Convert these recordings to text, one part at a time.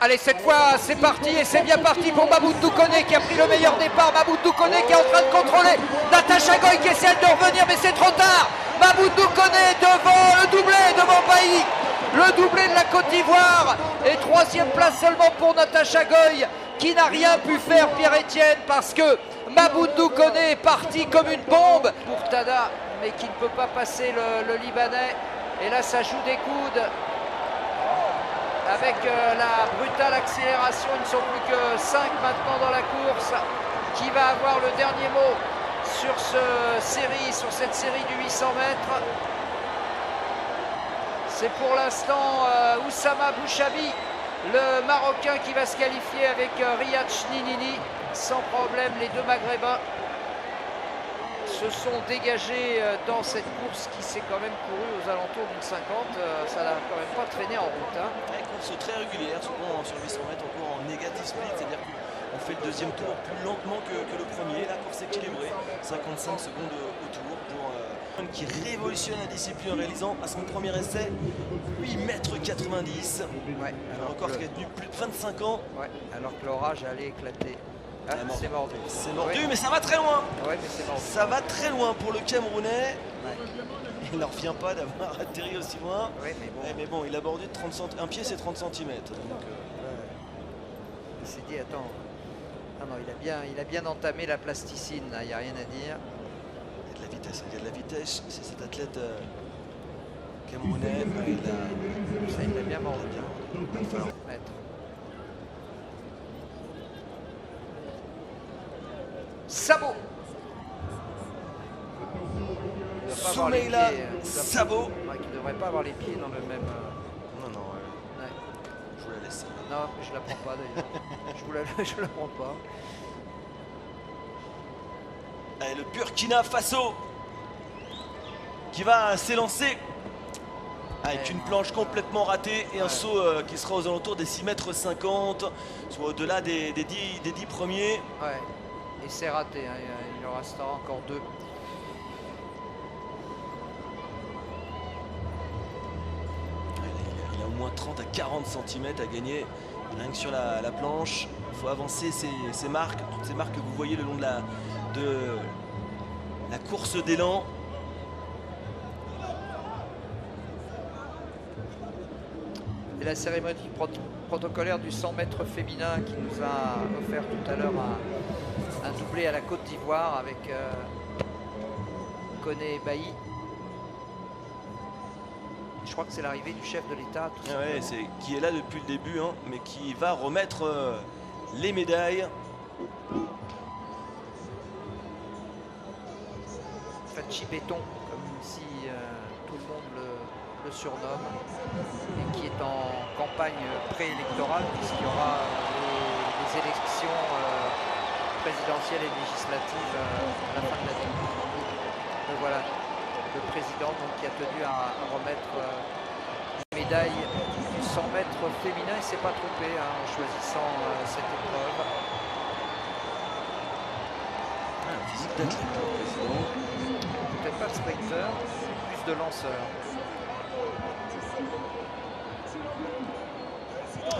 Allez, cette fois, c'est parti et c'est bien parti pour Mamoudou Koné qui a pris le meilleur départ. Mamoudou Koné qui est en train de contrôler Natacha Goy qui essaie de revenir, mais c'est trop tard. Mamoudou Koné devant le doublé, devant Bailly. Le doublé de la Côte d'Ivoire. Et troisième place seulement pour Natacha Goy qui n'a rien pu faire, Pierre-Etienne, parce que Mamoudou Koné est parti comme une bombe pour Tada, mais qui ne peut pas passer le Libanais. Et là, ça joue des coudes. Avec la brutale accélération, ils ne sont plus que 5 maintenant dans la course. Qui va avoir le dernier mot sur cette série du 800 mètres? C'est pour l'instant Oussama Bouchabi, le Marocain, qui va se qualifier avec Riyad Chnini. Sans problème, les deux Maghrébins se sont dégagés dans cette course qui s'est quand même courue aux alentours d'une 50. Ça n'a quand même pas traîné en route. Hein. Une course très régulière, souvent sur 800 mètres, encore en négatif split, c'est-à-dire qu'on fait le deuxième tour plus lentement que le premier. La course équilibrée, 55 secondes au tour pour qui révolutionne la discipline en réalisant à son premier essai 8,90 m. Ouais, un record qui a tenu plus de 25 ans. Ouais, alors que l'orage allait éclater. Ah, c'est mordu. C'est mordu, oui. Mais ça va très loin. Ouais, mais c'est mordu. Ça va très loin pour le Camerounais. Ouais. Il ne revient pas d'avoir atterri aussi loin. Ouais, mais bon. Ouais, mais bon, il a bordé de 30 cm. Un pied, c'est 30 cm. Donc, il s'est dit, attends. Ah non, il a bien entamé la plasticine, il n'y a rien à dire. Il y a de la vitesse, il y a de la vitesse. C'est cet athlète camerounais. Il l'a bien mordu. Maître. Sabot. Soumeila Sabot. Qui ne devrait pas avoir les pieds dans le même... Non, non. Ouais. Je vous la laisse. Non, mais je la prends pas d'ailleurs. je la prends pas. Allez, le Burkina Faso qui va s'élancer avec une planche complètement ratée et un saut qui sera aux alentours des 6,50 m, soit au-delà des 10 premiers. Ouais. Et c'est raté, hein. Il en restera encore 2. Il a au moins 30 à 40 cm à gagner rien que sur la planche. Il faut avancer ces marques, toutes ces marques que vous voyez le long de la course d'élan. Et la cérémonie protocolaire du 100 mètres féminin qui nous a offert tout à l'heure un doublé à la Côte d'Ivoire avec Koné et Bailly. Je crois que c'est l'arrivée du chef de l'État. Ouais, qui est là depuis le début, hein, mais qui va remettre les médailles. Fachi Béton, comme si tout le monde le surnomme, et qui est en campagne préélectorale puisqu'il y aura les élections présidentielles et législatives à la fin de l'année. Donc voilà, le président donc, qui a tenu à remettre une médaille du 100 mètres féminin. Il ne s'est pas trompé en choisissant cette épreuve. Physique d'athlète, le président. Peut-être pas de sprinter, plus de lanceur.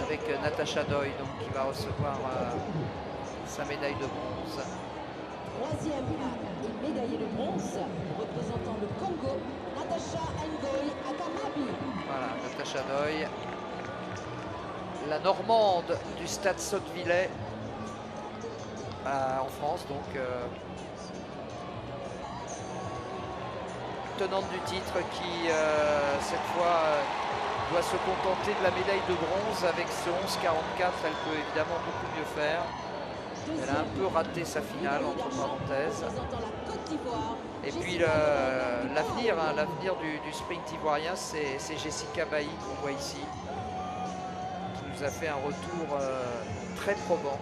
Avec Natacha Doy donc, qui va recevoir sa médaille de bronze. Troisième et médaillée de bronze représentant le Congo, Natacha Ngoy Akamabi. Voilà, Natacha Doy, la Normande du stade Sottevillers en France, donc tenante du titre qui cette fois doit se contenter de la médaille de bronze avec ce 11,44. Elle peut évidemment beaucoup mieux faire. Elle a un peu raté sa finale entre parenthèses. Et puis l'avenir du sprint ivoirien, c'est Jessica Bailly qu'on voit ici, qui nous a fait un retour très probant.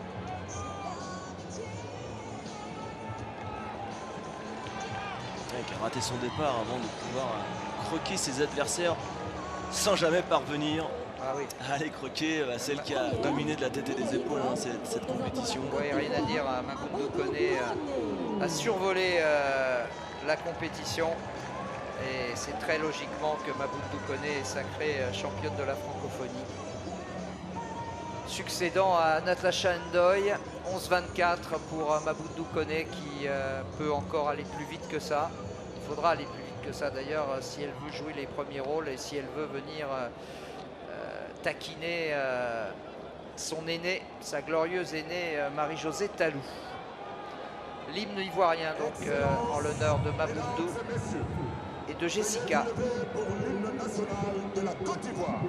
Qui a raté son départ avant de pouvoir croquer ses adversaires sans jamais parvenir à les croquer. Celle qui a dominé de la tête et des épaules cette compétition. Oui, rien à dire. Mamoudou Koné a survolé la compétition et c'est très logiquement que Mamoudou Koné est sacrée championne de la francophonie. succédant à Natasha Ndoye. 11-24 pour Maboundou Koné qui peut encore aller plus vite que ça. Il faudra aller plus vite que ça d'ailleurs si elle veut jouer les premiers rôles et si elle veut venir taquiner son aînée, sa glorieuse aînée Marie-Josée Talou. L'hymne ivoirien donc en l'honneur de Maboundou et de Jessica. Pour l'hymne national de la Côte d'Ivoire.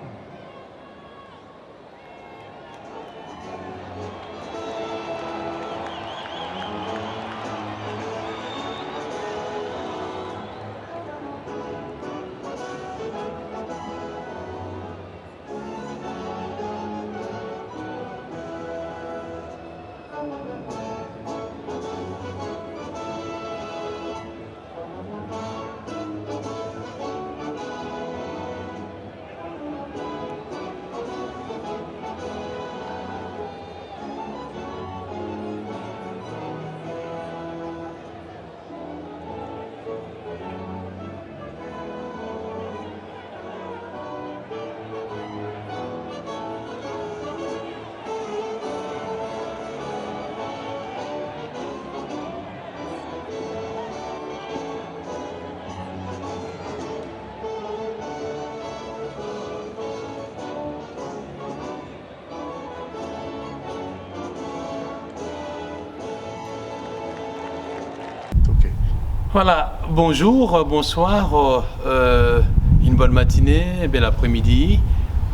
Voilà, bonjour, bonsoir, une bonne matinée, bel après-midi.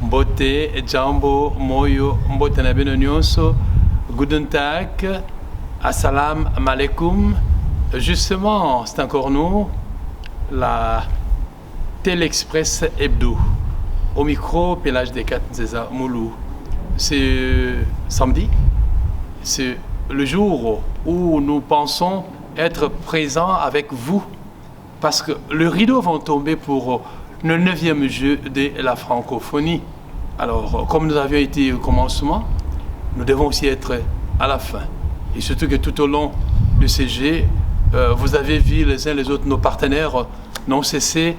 Mbote, Jambo, Moyo, Mbote na bino nyonso, Guten Tag, Assalam alaikum. Justement, c'est encore nous, la Télé-Express Hebdo. Au micro, Pélage Descat Nzeza Moulou. C'est samedi, c'est le jour où nous pensons être présents avec vous, parce que le rideau va tomber pour le 9e jeu de la francophonie. Alors, comme nous avions été au commencement, nous devons aussi être à la fin. Et surtout que tout au long de ces jeux, vous avez vu les uns les autres, nos partenaires n'ont cessé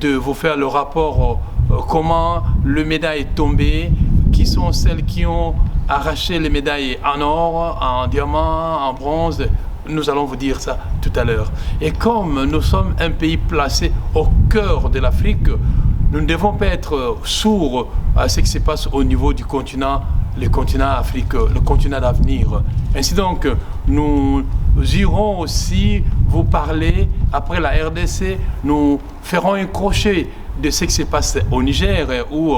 de vous faire le rapport comment le médaille est tombé, qui sont celles qui ont arraché les médailles en or, en diamant, en bronze. Nous allons vous dire ça tout à l'heure. Et comme nous sommes un pays placé au cœur de l'Afrique, nous ne devons pas être sourds à ce qui se passe au niveau du continent, le continent Afrique, le continent d'avenir. Ainsi donc, nous irons aussi vous parler, après la RDC, nous ferons un crochet de ce qui se passe au Niger, où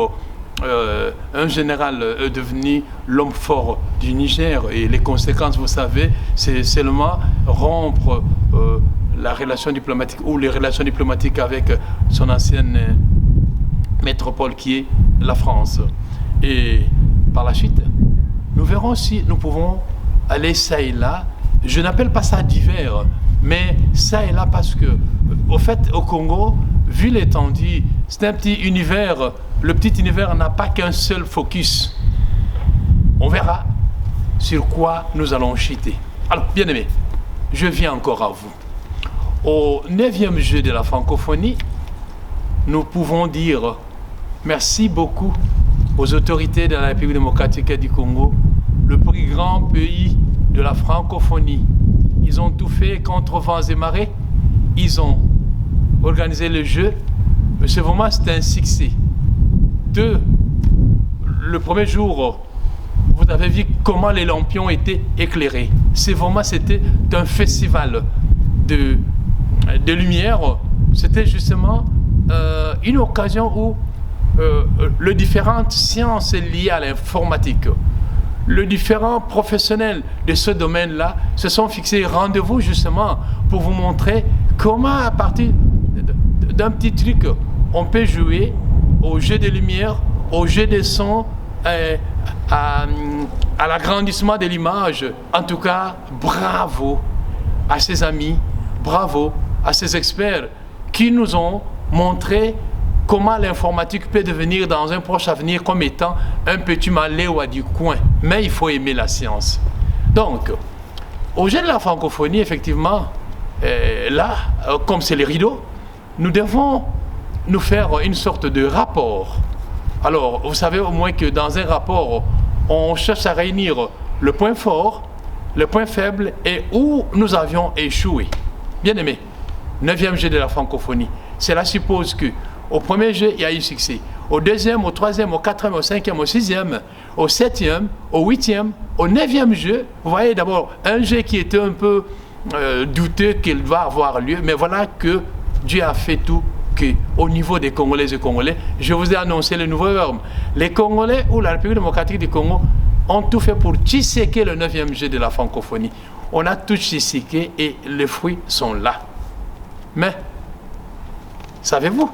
un général est devenu l'homme fort du Niger, et les conséquences, vous savez, c'est seulement rompre la relation diplomatique ou les relations diplomatiques avec son ancienne métropole qui est la France. Et par la suite, nous verrons si nous pouvons aller ça et là. Je n'appelle pas ça divers, mais ça et là parce que, au fait, au Congo, vu l'étendue, c'est un petit univers. Le petit univers n'a pas qu'un seul focus. On verra sur quoi nous allons chuter. Alors, bien aimés, je viens encore à vous. Au 9e jeu de la francophonie, nous pouvons dire merci beaucoup aux autorités de la République démocratique du Congo, le plus grand pays de la francophonie. Ils ont tout fait contre vents et marées. Ils ont organisé le jeu. Ce moment, c'était un succès. Le premier jour, vous avez vu comment les lampions étaient éclairés. C'était un festival de lumière. C'était justement une occasion où les différentes sciences liées à l'informatique, les différents professionnels de ce domaine-là se sont fixés rendez-vous justement pour vous montrer comment, à partir d'un petit truc, on peut jouer au jeu de lumière, au jeu de son, à l'agrandissement de l'image. En tout cas, bravo à ces amis, bravo à ces experts qui nous ont montré comment l'informatique peut devenir dans un proche avenir comme étant un petit maléois du coin. Mais il faut aimer la science. Donc, au jeu de la francophonie, effectivement, là, comme c'est les rideaux, nous devons nous faire une sorte de rapport. Alors, vous savez au moins que dans un rapport, on cherche à réunir le point fort, le point faible et où nous avions échoué. Bien aimé, 9e jeu de la francophonie. Cela suppose qu'au premier jeu, il y a eu succès. Au deuxième, au troisième, au quatrième, au cinquième, au sixième, au septième, au huitième, au 9e jeu, vous voyez d'abord un jeu qui était un peu douteux qu'il va avoir lieu, mais voilà que Dieu a fait tout qu'au niveau des Congolaises et Congolais, je vous ai annoncé le nouveau verbe. Les Congolais ou la République démocratique du Congo ont tout fait pour disséquer le 9e jeu de la francophonie. On a tout disséqué et les fruits sont là. Mais, savez-vous,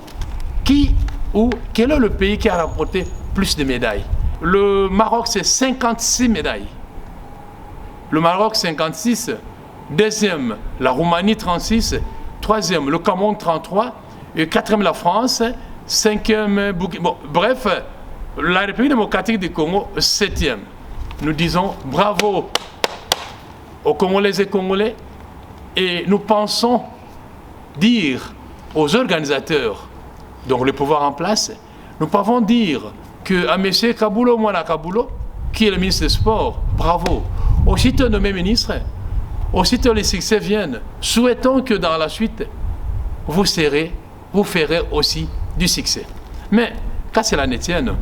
quel est le pays qui a remporté plus de médailles? Le Maroc, c'est 56 médailles. Le Maroc, 56. Deuxième, la Roumanie, 36. Troisième, le Cameroun, 33. Et quatrième, la France. Cinquième, bon, bref, la République démocratique du Congo, 7e. Nous disons bravo aux Congolaises et Congolais et nous pensons dire aux organisateurs, donc le pouvoir en place, nous pouvons dire qu'à M. Kaboulo Mwana Kaboulo, qui est le ministre des Sports, bravo. Aussitôt nommé ministre, aussitôt les succès viennent, souhaitons que dans la suite, vous ferez aussi du succès. Mais, qu'à cela ne tienne,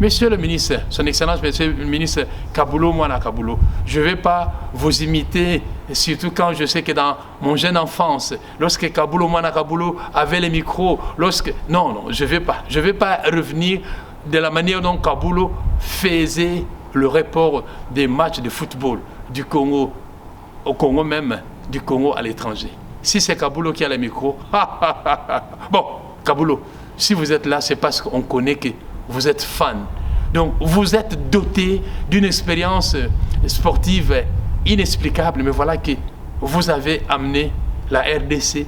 Monsieur le ministre, son Excellence, Monsieur le ministre Kaboulo Mwana Kaboulo, je ne vais pas vous imiter, surtout quand je sais que dans mon jeune enfance, lorsque Kaboulo Mwana Kaboulo avait les micros, non, je ne vais pas revenir de la manière dont Kaboulo faisait le report des matchs de football du Congo, au Congo même, du Congo à l'étranger. Si c'est Kaboulo qui a les micros, bon, Kaboulo, si vous êtes là, c'est parce qu'on connaît que vous êtes fan. Donc, vous êtes doté d'une expérience sportive inexplicable, mais voilà que vous avez amené la RDC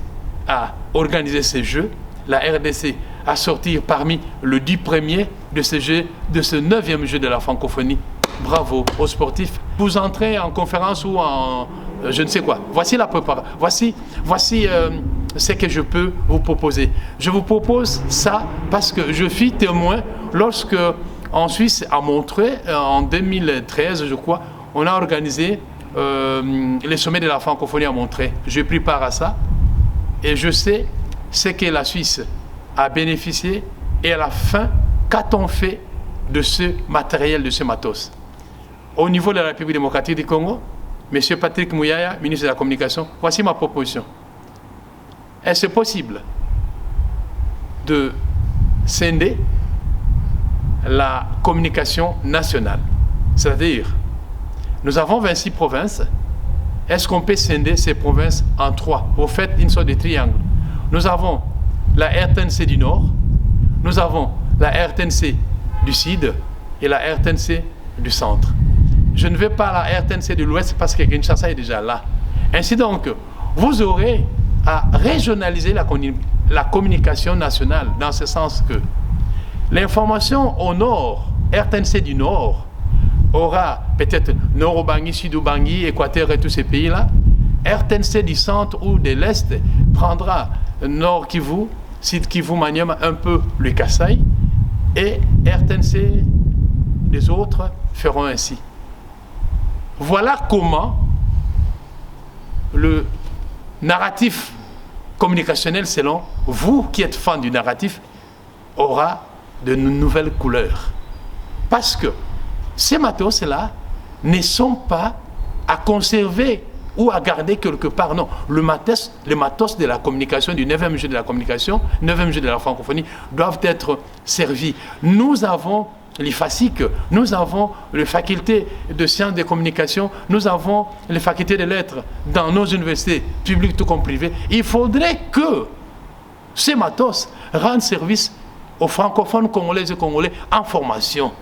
à organiser ces Jeux, la RDC à sortir parmi le 10 premiers de ce jeu, de ce 9e jeu de la francophonie. Bravo aux sportifs. Vous entrez en conférence ou en je ne sais quoi. Voici la préparation. Voici ce que je peux vous proposer. Je vous propose ça parce que je fus témoin lorsque en Suisse, à Montreux, en 2013, je crois, on a organisé les sommets de la francophonie à Montreux. J'ai pris part à ça et je sais ce que la Suisse a bénéficié et à la fin, qu'a-t-on fait de ce matériel, de ce matos? Au niveau de la République démocratique du Congo, M. Patrick Mouyaya, ministre de la Communication, voici ma proposition. Est-ce possible de scinder la communication nationale? C'est-à-dire, nous avons 26 provinces. Est-ce qu'on peut scinder ces provinces en 3? Vous faites une sorte de triangle. Nous avons la RTNC du Nord, nous avons la RTNC du Sud et la RTNC du Centre. Je ne vais pas à la RTNC de l'Ouest parce que Kinshasa est déjà là. Ainsi donc, vous aurez à régionaliser la communication nationale dans ce sens que l'information au Nord, RTNC du Nord, aura peut-être Nord-Ubangi, Sud-Ubangi, Équateur et tous ces pays-là. RTNC du Centre ou de l'Est prendra Nord Kivu, Sud Kivu, Maniema, un peu le Kasaï, et RTNC des autres feront ainsi. Voilà comment le narratif communicationnel, selon vous qui êtes fan du narratif, aura de nouvelles couleurs. Parce que ces matos-là ne sont pas à conserver ou à garder quelque part. Non, le matos de la communication, du 9e jeu de la communication, 9e jeu de la francophonie, doivent être servis. Nous avons l'IFASIC, nous avons les facultés de sciences de communication, nous avons les facultés de lettres dans nos universités publiques tout comme privées. Il faudrait que ces matos rendent service aux francophones congolaises et congolais en formation.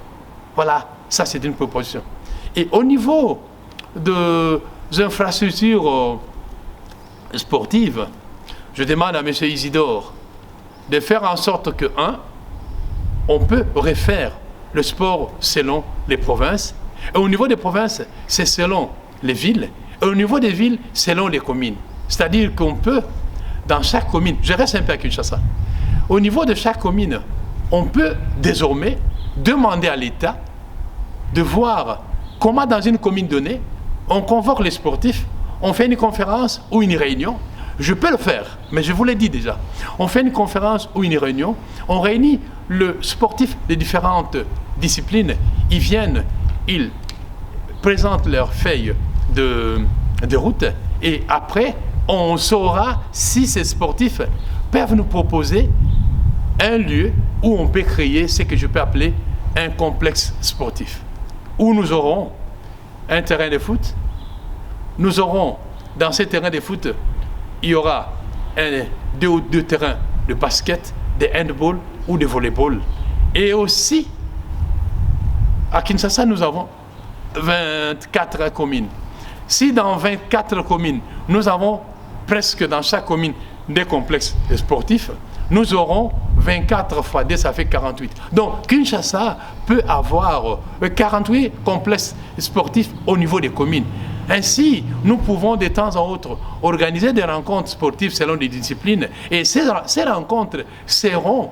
Voilà, ça c'est une proposition. Et au niveau des infrastructures sportives, je demande à M. Isidore de faire en sorte que, on peut refaire le sport selon les provinces. Et au niveau des provinces, c'est selon les villes. Et au niveau des villes, selon les communes. C'est-à-dire qu'on peut, dans chaque commune, je reste un peu à Kinshasa, au niveau de chaque commune, on peut désormais demander à l'État de voir comment dans une commune donnée, on convoque les sportifs, on fait une conférence ou une réunion. Je peux le faire, mais je vous l'ai dit déjà. On fait une conférence ou une réunion, on réunit le sportif des différentes disciplines, ils viennent, ils présentent leurs feuilles de route et après, on saura si ces sportifs peuvent nous proposer un lieu où on peut créer ce que je peux appeler un complexe sportif, où nous aurons un terrain de foot, nous aurons dans ces terrains de foot, il y aura deux terrains de basket, de handball ou de volleyball. Et aussi, à Kinshasa, nous avons 24 communes. Si dans 24 communes, nous avons presque dans chaque commune des complexes sportifs, nous aurons 24 fois 2, ça fait 48. Donc, Kinshasa peut avoir 48 complexes sportifs au niveau des communes. Ainsi, nous pouvons de temps en temps organiser des rencontres sportives selon des disciplines. Et ces rencontres seront,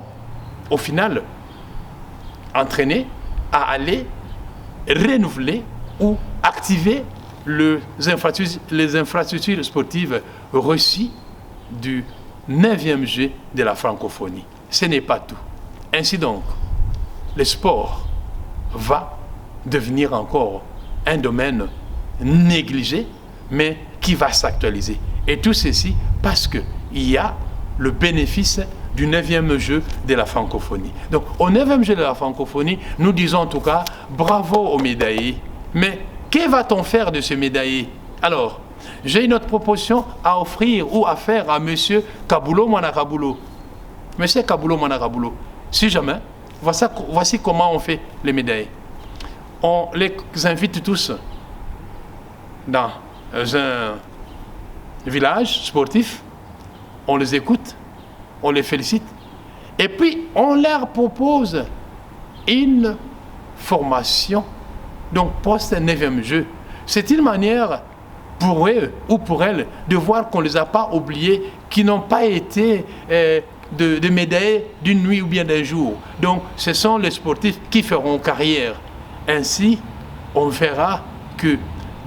au final, entraînées à aller renouveler ou activer les infrastructures sportives reçues du 9e jeu de la francophonie. Ce n'est pas tout. Ainsi donc, le sport va devenir encore un domaine négligé, mais qui va s'actualiser. Et tout ceci parce qu'il y a le bénéfice du 9e jeu de la francophonie. Donc, au 9e jeu de la francophonie, nous disons en tout cas bravo aux médaillés. Mais que va-t-on faire de ce médaillé? Alors, j'ai une autre proposition à offrir ou à faire à M. Kabulo Mwanakabulo. M. Kabulo Mwanakabulo, si jamais, voici comment on fait les médaillés. On les invite tous dans un village sportif, on les écoute, on les félicite, et puis on leur propose une formation, donc post-9e jeu. C'est une manière pour eux ou pour elles de voir qu'on ne les a pas oubliés, qui n'ont pas été de médaillés d'une nuit ou bien d'un jour. Donc ce sont les sportifs qui feront carrière. Ainsi, on verra que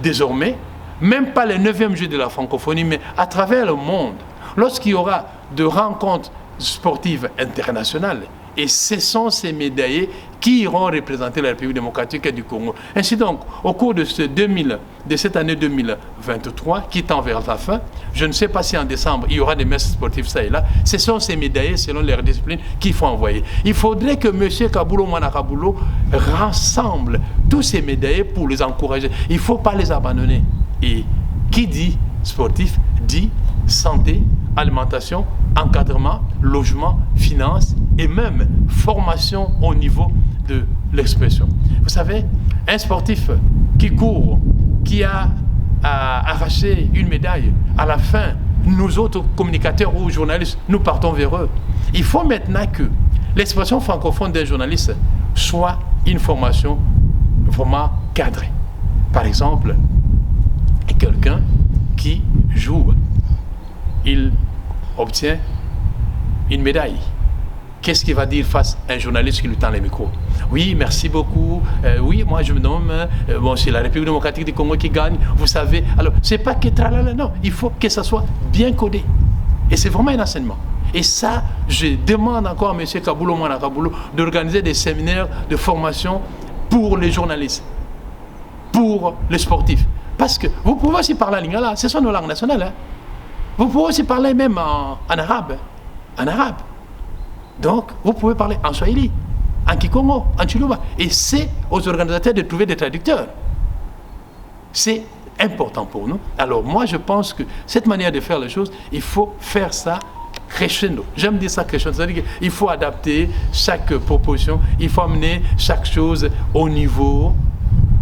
désormais, même pas les 9e jeux de la francophonie, mais à travers le monde, lorsqu'il y aura de rencontres sportives internationales, et ce sont ces médaillés qui iront représenter la République démocratique du Congo. Ainsi donc, au cours de cette année 2023, qui tend vers la fin, je ne sais pas si en décembre, il y aura des messes sportives ça et là, ce sont ces médaillés, selon leur discipline, qu'il faut envoyer. Il faudrait que M. Kabulo Mwanakabulo rassemble tous ces médaillés pour les encourager. Il ne faut pas les abandonner. Et qui dit sportif, dit santé, alimentation, encadrement, logement, finances et même formation au niveau de l'expression. Vous savez, un sportif qui court, qui a arraché une médaille, à la fin, nous autres communicateurs ou journalistes, nous partons vers eux. Il faut maintenant que l'expression francophone des journalistes soit une formation vraiment cadrée. Par exemple, quelqu'un qui joue, il obtient une médaille. Qu'est-ce qu'il va dire face à un journaliste qui lui tend le micro? Oui, merci beaucoup. Oui, moi je me nomme. Bon, c'est la République démocratique du Congo qui gagne. Vous savez. Alors, c'est pas que tralala, non. Il faut que ça soit bien codé. Et c'est vraiment un enseignement. Et ça, je demande encore à M. Kabulo Mwanakabulo d'organiser des séminaires de formation pour les journalistes, pour les sportifs. Parce que vous pouvez aussi parler en lingala, ce sont nos langues nationales. Hein. Vous pouvez aussi parler même en arabe. En arabe. Donc, vous pouvez parler en swahili, en kikongo, en chiluba. Et c'est aux organisateurs de trouver des traducteurs. C'est important pour nous. Alors, moi, je pense que cette manière de faire les choses, il faut faire ça crescendo. J'aime dire ça crescendo. C'est-à-dire qu'il faut adapter chaque proposition, il faut amener chaque chose au niveau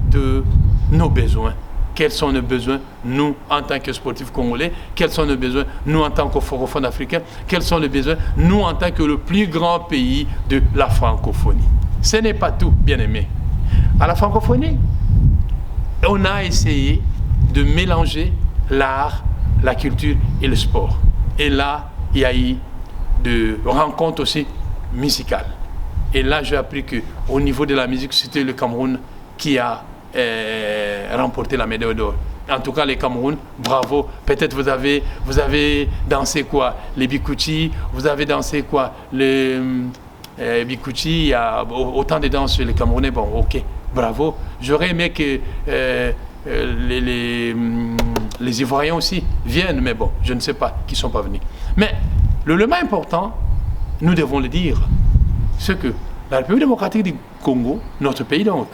de nos besoins. Quels sont nos besoins, nous, en tant que sportifs congolais? Quels sont nos besoins, nous, en tant que francophones africains? Quels sont les besoins, nous, en tant que le plus grand pays de la francophonie? Ce n'est pas tout, bien aimé. À la francophonie, on a essayé de mélanger l'art, la culture et le sport. Et là, il y a eu des rencontres aussi musicales. Et là, j'ai appris qu'au niveau de la musique, c'était le Cameroun qui a remporté la médaille d'or. En tout cas, les Cameroun, bravo. Peut-être vous avez dansé quoi? Les Bikuti, vous avez dansé quoi? Les Bikuti, il y a autant de danses chez les Camerounais. Bon, ok, bravo. J'aurais aimé que les Ivoiriens aussi viennent, mais bon, je ne sais pas, qui ne sont pas venus. Mais l'élément important, nous devons le dire, c'est que la République démocratique du Congo, notre pays donc,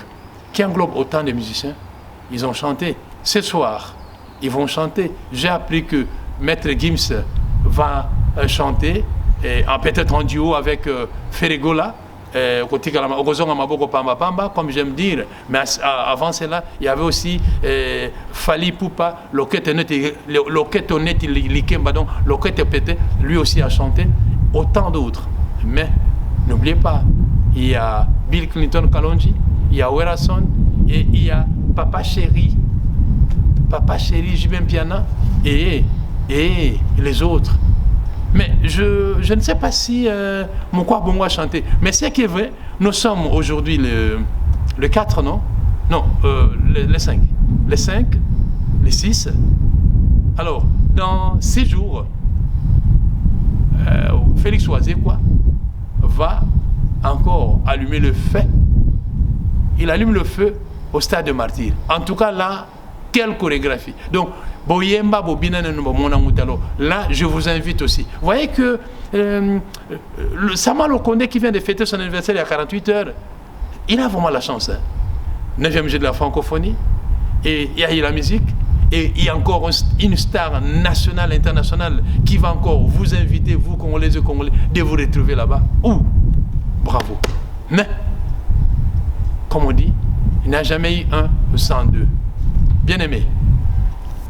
qui englobe autant de musiciens, ils ont chanté. Ce soir, ils vont chanter. J'ai appris que Maître Gims va chanter, peut-être en duo avec Ferregola, comme j'aime dire. Mais avant cela, il y avait aussi Fali Poupa, lui aussi a chanté, autant d'autres. Mais n'oubliez pas, il y a Bill Clinton Kalonji, il y a Werason, et il y a Papa Chéri, Jibin Piana, et les autres. Mais je ne sais pas si Mokwa Bongo a chanté. Mais ce qui est vrai, nous sommes aujourd'hui le 4, non? Non, le 5. Le 5, le 6. Alors, dans 6 jours, Félix Oisé, va encore allumer le feu. Il allume le feu au stade de Martyrs. En tout cas, là, quelle chorégraphie. Donc, là, je vous invite aussi. Vous voyez que Samuel Okonde qui vient de fêter son anniversaire il y a 48 heures, il a vraiment la chance. 9e jeu de la francophonie, et il y a eu la musique, et il y a encore une star nationale, internationale, qui va encore vous inviter, vous Congolais et Congolais, de vous retrouver là-bas. Bravo. Mais, comme on dit, il n'y a jamais eu un sans deux. Bien aimé,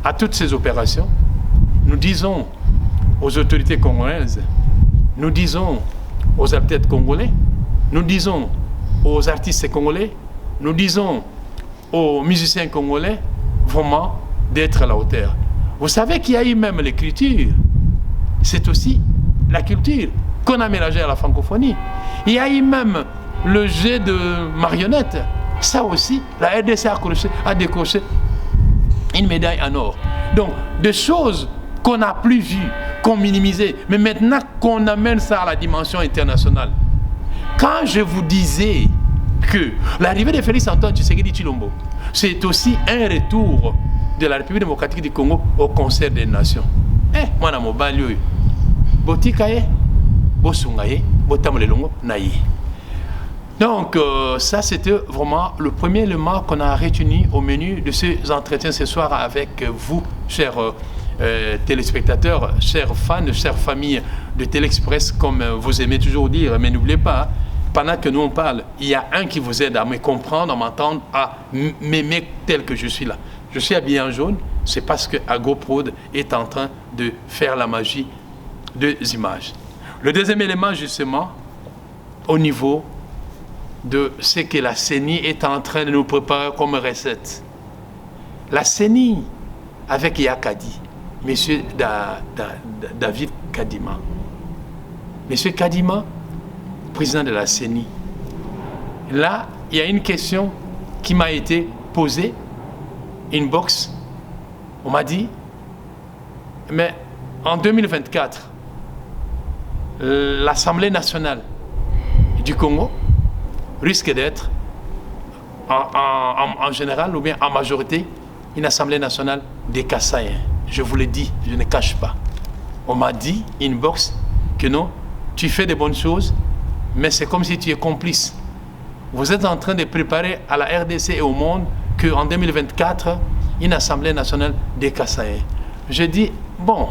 à toutes ces opérations, nous disons aux autorités congolaises, nous disons aux athlètes congolais, nous disons aux artistes congolais, nous disons aux musiciens congolais, vraiment d'être à la hauteur. Vous savez qu'il y a eu même l'écriture, c'est aussi la culture qu'on a mélangée à la francophonie. Il y a eu même le jeu de marionnettes. Ça aussi, la RDC a décroché une médaille en or. Donc, des choses qu'on n'a plus vues, qu'on minimisait, mais maintenant qu'on amène ça à la dimension internationale. Quand je vous disais que l'arrivée de Félix Antoine Tshisekedi Tshilombo, c'est aussi un retour de la République démocratique du Congo au concert des nations. Moi, na mobali, botikaye, bosungaye, botamolelongo naye. Donc, ça, c'était vraiment le premier élément qu'on a retenu au menu de ces entretiens ce soir avec vous, chers téléspectateurs, chers fans, chères familles de Télé-Express, comme vous aimez toujours dire. Mais n'oubliez pas, pendant que nous on parle, il y a un qui vous aide à me comprendre, à m'entendre, à m'aimer tel que je suis là. Je suis habillé en jaune, c'est parce que AgoProd est en train de faire la magie des images. Le deuxième élément, justement, au niveau de ce que la CENI est en train de nous préparer comme recette. La CENI, avec Yakadi, M. David Kadima. M. Kadima, président de la CENI. Là, il y a une question qui m'a été posée, inbox. On m'a dit, mais en 2024, l'Assemblée nationale du Congo risque d'être en général ou bien en majorité une Assemblée nationale des Kassaïens. Je vous le dis, je ne cache pas. On m'a dit, inbox, que non, tu fais de bonnes choses, mais c'est comme si tu es complice. Vous êtes en train de préparer à la RDC et au monde qu'en 2024, une Assemblée nationale des Kassaïens. Je dis, bon,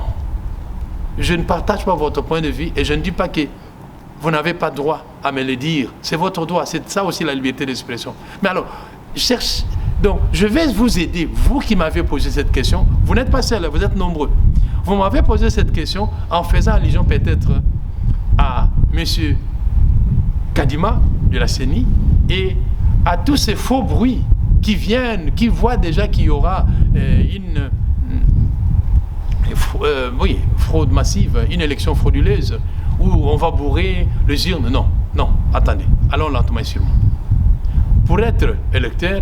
je ne partage pas votre point de vue et je ne dis pas que vous n'avez pas droit à me le dire. C'est votre droit. C'est ça aussi la liberté d'expression. Mais alors, donc, je vais vous aider. Vous qui m'avez posé cette question, vous n'êtes pas seul, vous êtes nombreux. Vous m'avez posé cette question en faisant allusion peut-être à M. Kadima de la CENI et à tous ces faux bruits qui viennent, qui voient déjà qu'il y aura une fraude massive, une élection frauduleuse, où on va bourrer les urnes. Non, attendez, allons lentement et sûrement. pour être électeur,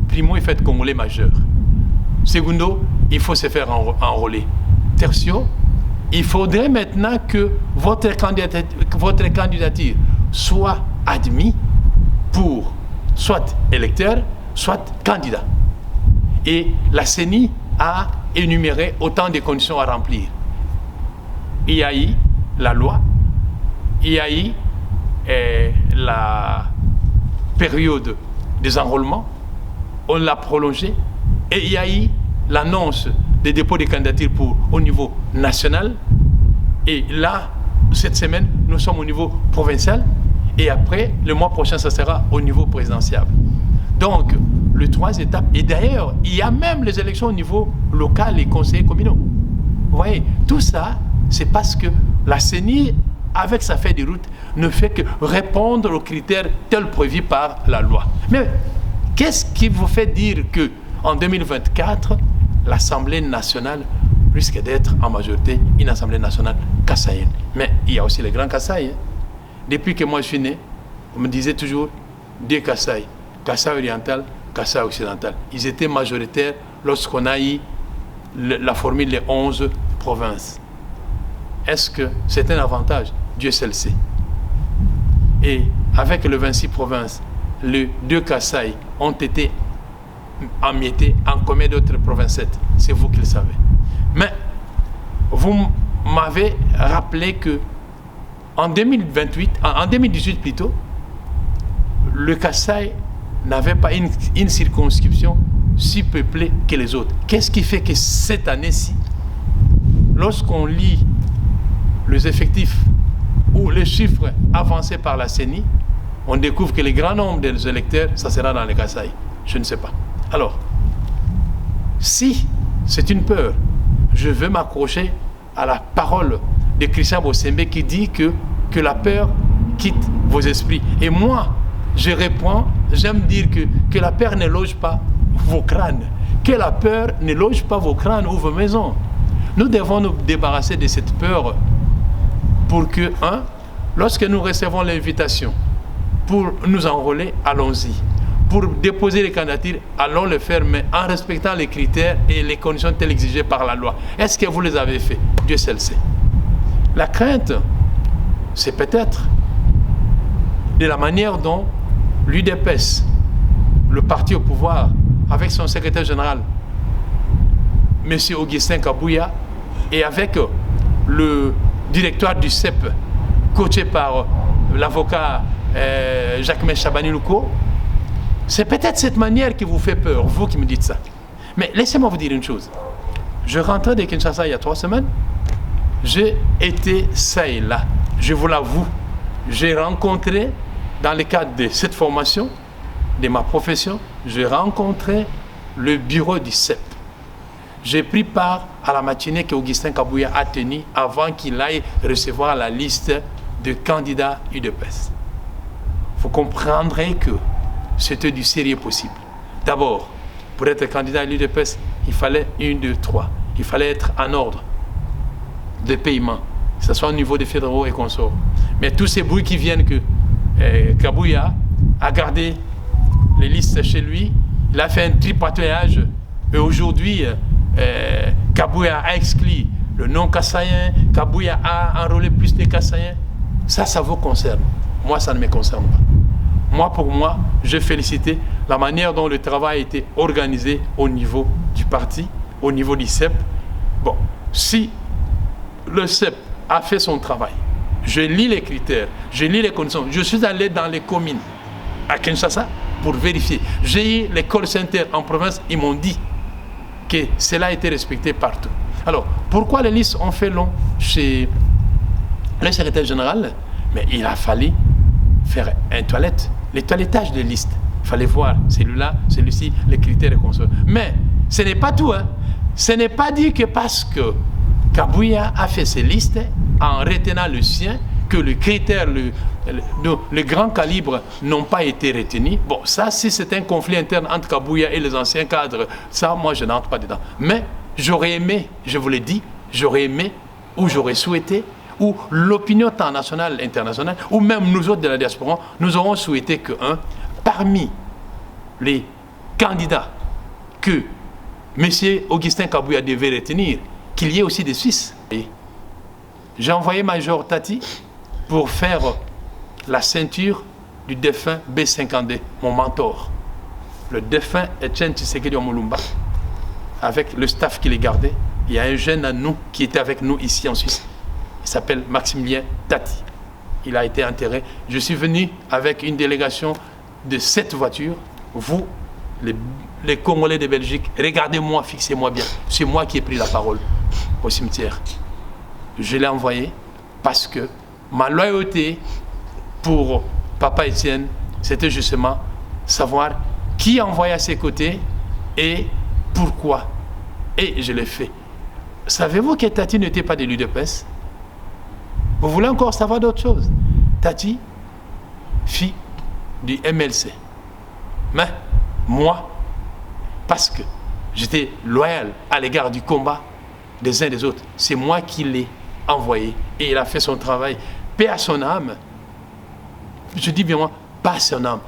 primo, il faut être congolais majeur. Secondo, il faut se faire enrôler. Tertio, il faudrait maintenant que votre candidature soit admise pour soit électeur, soit candidat. Et la CENI a énuméré autant de conditions à remplir. Il y a eu la loi, il y a eu la période des enrôlements, on l'a prolongée, et il y a eu l'annonce des dépôts de candidatures au niveau national. Et là, cette semaine, nous sommes au niveau provincial. Et après, le mois prochain, ça sera au niveau présidentiel. Donc, les 3 étapes. Et d'ailleurs, il y a même les élections au niveau local et conseillers communaux. Vous voyez, tout ça, c'est parce que la CENI, avec sa feuille de route, ne fait que répondre aux critères tels prévus par la loi. Mais qu'est-ce qui vous fait dire qu'en 2024, l'Assemblée nationale risque d'être en majorité une Assemblée nationale kassaïenne? Mais il y a aussi les grands Kasaï. Depuis que moi je suis né, on me disait toujours 2 Kasaï, Kasaï oriental, Kasaï occidental. Ils étaient majoritaires lorsqu'on a eu la formule des 11 provinces. Est-ce que c'est un avantage? Dieu seul sait. Et avec les 26 provinces, les 2 Kasaï ont été emmiettés en combien d'autres provinces? C'est vous qui le savez. Mais vous m'avez rappelé que en 2018 plutôt, le Kasaï n'avait pas une circonscription si peuplée que les autres. Qu'est-ce qui fait que cette année-ci, lorsqu'on lit les effectifs ou les chiffres avancés par la CENI, on découvre que le grand nombre des électeurs, ça sera dans le Kasaï? Je ne sais pas. Alors, si c'est une peur, je veux m'accrocher à la parole de Christian Bossembe qui dit que la peur quitte vos esprits. Et moi, je réponds, j'aime dire que la peur ne loge pas vos crânes, que la peur ne loge pas vos crânes ou vos maisons. Nous devons nous débarrasser de cette peur pour que, lorsque nous recevons l'invitation pour nous enrôler, allons-y. Pour déposer les candidatures, allons le faire, mais en respectant les critères et les conditions telles exigées par la loi. Est-ce que vous les avez fait? Dieu seul sait. La crainte, c'est peut-être de la manière dont l'UDPS, le parti au pouvoir, avec son secrétaire général, M. Augustin Kabouya, et avec le directoire du CEP, coaché par l'avocat Jacques Chabani-Louko, c'est peut-être cette manière qui vous fait peur, vous qui me dites ça. Mais laissez-moi vous dire une chose. Je rentrais de Kinshasa il y a 3 semaines. J'ai été ça et là. Je vous l'avoue. J'ai rencontré, dans le cadre de cette formation, de ma profession, j'ai rencontré le bureau du CEP. J'ai pris part à la matinée qu'Augustin Kabouya a tenue avant qu'il aille recevoir la liste de candidats UDPS. Vous comprendrez que c'était du sérieux possible. D'abord, pour être candidat à l'UDPS, il fallait 1, 2, 3. Il fallait être en ordre de paiement, que ce soit au niveau des fédéraux et consorts. Mais tous ces bruits qui viennent que Kabouya a gardé les listes chez lui, il a fait un tripatouillage et aujourd'hui, Kabouya a exclu le non-kassaïen, Kabouya a enrôlé plus de kassaïens. Ça vous concerne. Moi, ça ne me concerne pas. Moi, pour moi, je félicitais la manière dont le travail a été organisé au niveau du parti, au niveau du CEP. Bon, si le CEP a fait son travail, je lis les critères, je lis les conditions. Je suis allé dans les communes à Kinshasa pour vérifier. J'ai eu les call centers en province, ils m'ont dit que cela a été respecté partout. Alors, pourquoi les listes ont fait long chez le secrétaire général? Mais il a fallu faire un toilette, les toilettages de listes. Il fallait voir celui-là, celui-ci, les critères et consorts. Mais ce n'est pas tout. Ce n'est pas dit que parce que Kabouya a fait ses listes en retenant le sien, que les critères, le grand calibre n'ont pas été retenus. Bon, ça, si c'est un conflit interne entre Kabouya et les anciens cadres, ça, moi, je n'entre pas dedans. Mais j'aurais aimé, je vous l'ai dit, j'aurais aimé ou j'aurais souhaité, ou l'opinion tant nationale, internationale, ou même nous autres de la diaspora, nous aurons souhaité que, parmi les candidats que M. Augustin Kabouya devait retenir, qu'il y ait aussi des Suisses. J'ai envoyé Major Tati pour faire la ceinture du défunt B52, mon mentor. Le défunt Etienne Tshisekedi Omulumba, avec le staff qui les gardait. Il y a un jeune à nous qui était avec nous ici en Suisse. Il s'appelle Maximilien Tati. Il a été enterré. Je suis venu avec une délégation de 7 voitures. Vous, les Congolais de Belgique, regardez-moi, fixez-moi bien. C'est moi qui ai pris la parole au cimetière. Je l'ai envoyé parce que ma loyauté pour Papa Étienne, c'était justement savoir qui envoyait à ses côtés et pourquoi. Et je l'ai fait. Savez-vous que Tati n'était pas de l'UDPS? Vous voulez encore savoir d'autres choses? Tati, fille du MLC. Mais moi, parce que j'étais loyal à l'égard du combat des uns des autres, c'est moi qui l'ai envoyé et il a fait son travail. Paix à son âme. Je dis bien moi, pas à son âme.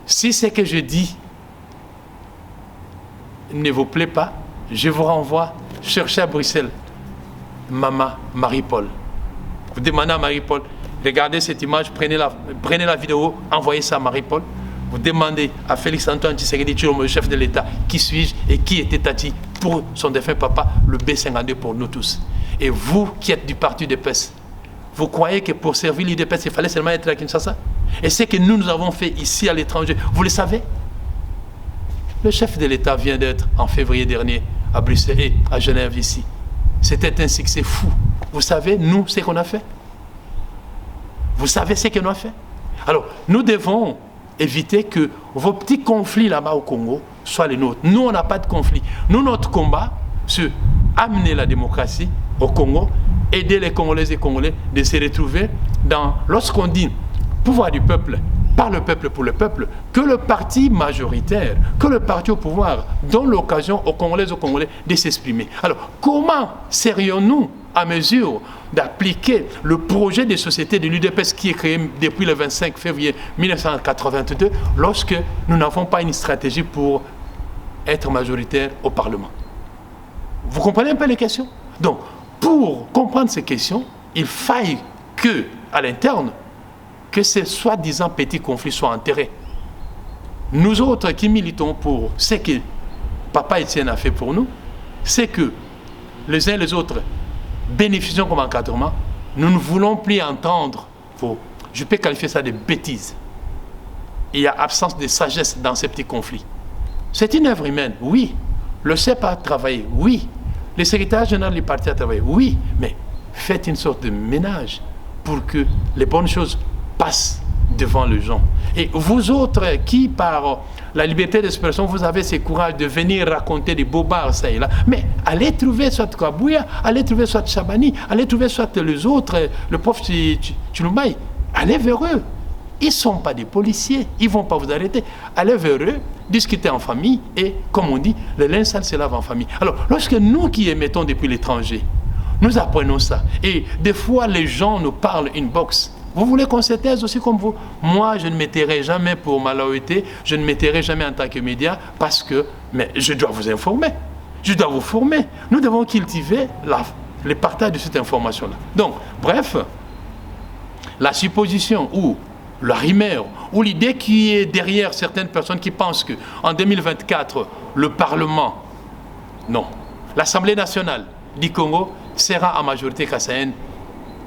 Si ce que je dis ne vous plaît pas, je vous renvoie chercher à Bruxelles Maman Marie-Paul. Vous demandez à Marie-Paul, regardez cette image, prenez la vidéo, envoyez ça à Marie-Paul. Vous demandez à Félix-Antoine Tshisekedi Tshilombo, le chef de l'État, qui suis-je et qui était Tati pour son défunt papa, le B52 pour nous tous. Et vous qui êtes du parti UDPS, vous croyez que pour servir l'UDPS, il fallait seulement être à Kinshasa? Et ce que nous avons fait ici à l'étranger, vous le savez? Le chef de l'État vient d'être en février dernier à Bruxelles et à Genève ici. C'était un succès fou. Vous savez, nous, ce qu'on a fait? Vous savez ce qu'on a fait? Alors, nous devons éviter que vos petits conflits là-bas au Congo soient les nôtres. Nous, on n'a pas de conflit. Nous, notre combat, c'est amener la démocratie au Congo, aider les Congolaises et Congolais de se retrouver dans, lorsqu'on dit pouvoir du peuple, par le peuple pour le peuple, que le parti majoritaire, que le parti au pouvoir donne l'occasion aux Congolaises et aux Congolais de s'exprimer. Alors, comment serions-nous à mesure d'appliquer le projet de société de l'UDPS qui est créé depuis le 25 février 1982 lorsque nous n'avons pas une stratégie pour être majoritaire au Parlement? Vous comprenez un peu les questions? Donc, pour comprendre ces questions, il faille que, à l'interne, que ces soi-disant petits conflits soient enterrés. Nous autres qui militons pour ce que Papa Étienne a fait pour nous, c'est que les uns et les autres bénéficions comme encadrement, nous ne voulons plus entendre, je peux qualifier ça de bêtises. Il y a absence de sagesse dans ces petits conflits. C'est une œuvre humaine, oui. Le CEP a travaillé, oui. Le secrétaire général du parti a travaillé, oui. Mais faites une sorte de ménage pour que les bonnes choses passent devant les gens. Et vous autres qui, par la liberté d'expression, vous avez ce courage de venir raconter des bobards, ça et là, mais allez trouver soit Kabouya, allez trouver soit Chabani, allez trouver soit les autres, le prof Tshilombaï, allez vers eux. Ils ne sont pas des policiers, ils ne vont pas vous arrêter. Allez vers eux, discuter en famille et, comme on dit, le linge sale se lave en famille. Alors, lorsque nous qui émettons depuis l'étranger, nous apprenons ça, et des fois les gens nous parlent inbox. Vous voulez qu'on se taise aussi comme vous? Moi, je ne m'étairai jamais pour ma loyauté, je ne m'étairai jamais en tant que média parce que, mais je dois vous informer, je dois vous former. Nous devons cultiver le partage de cette information-là. Donc, bref, la supposition ou la rumeur ou l'idée qui est derrière certaines personnes qui pensent qu'en 2024, le Parlement, non, l'Assemblée nationale du Congo sera en majorité kassaïenne.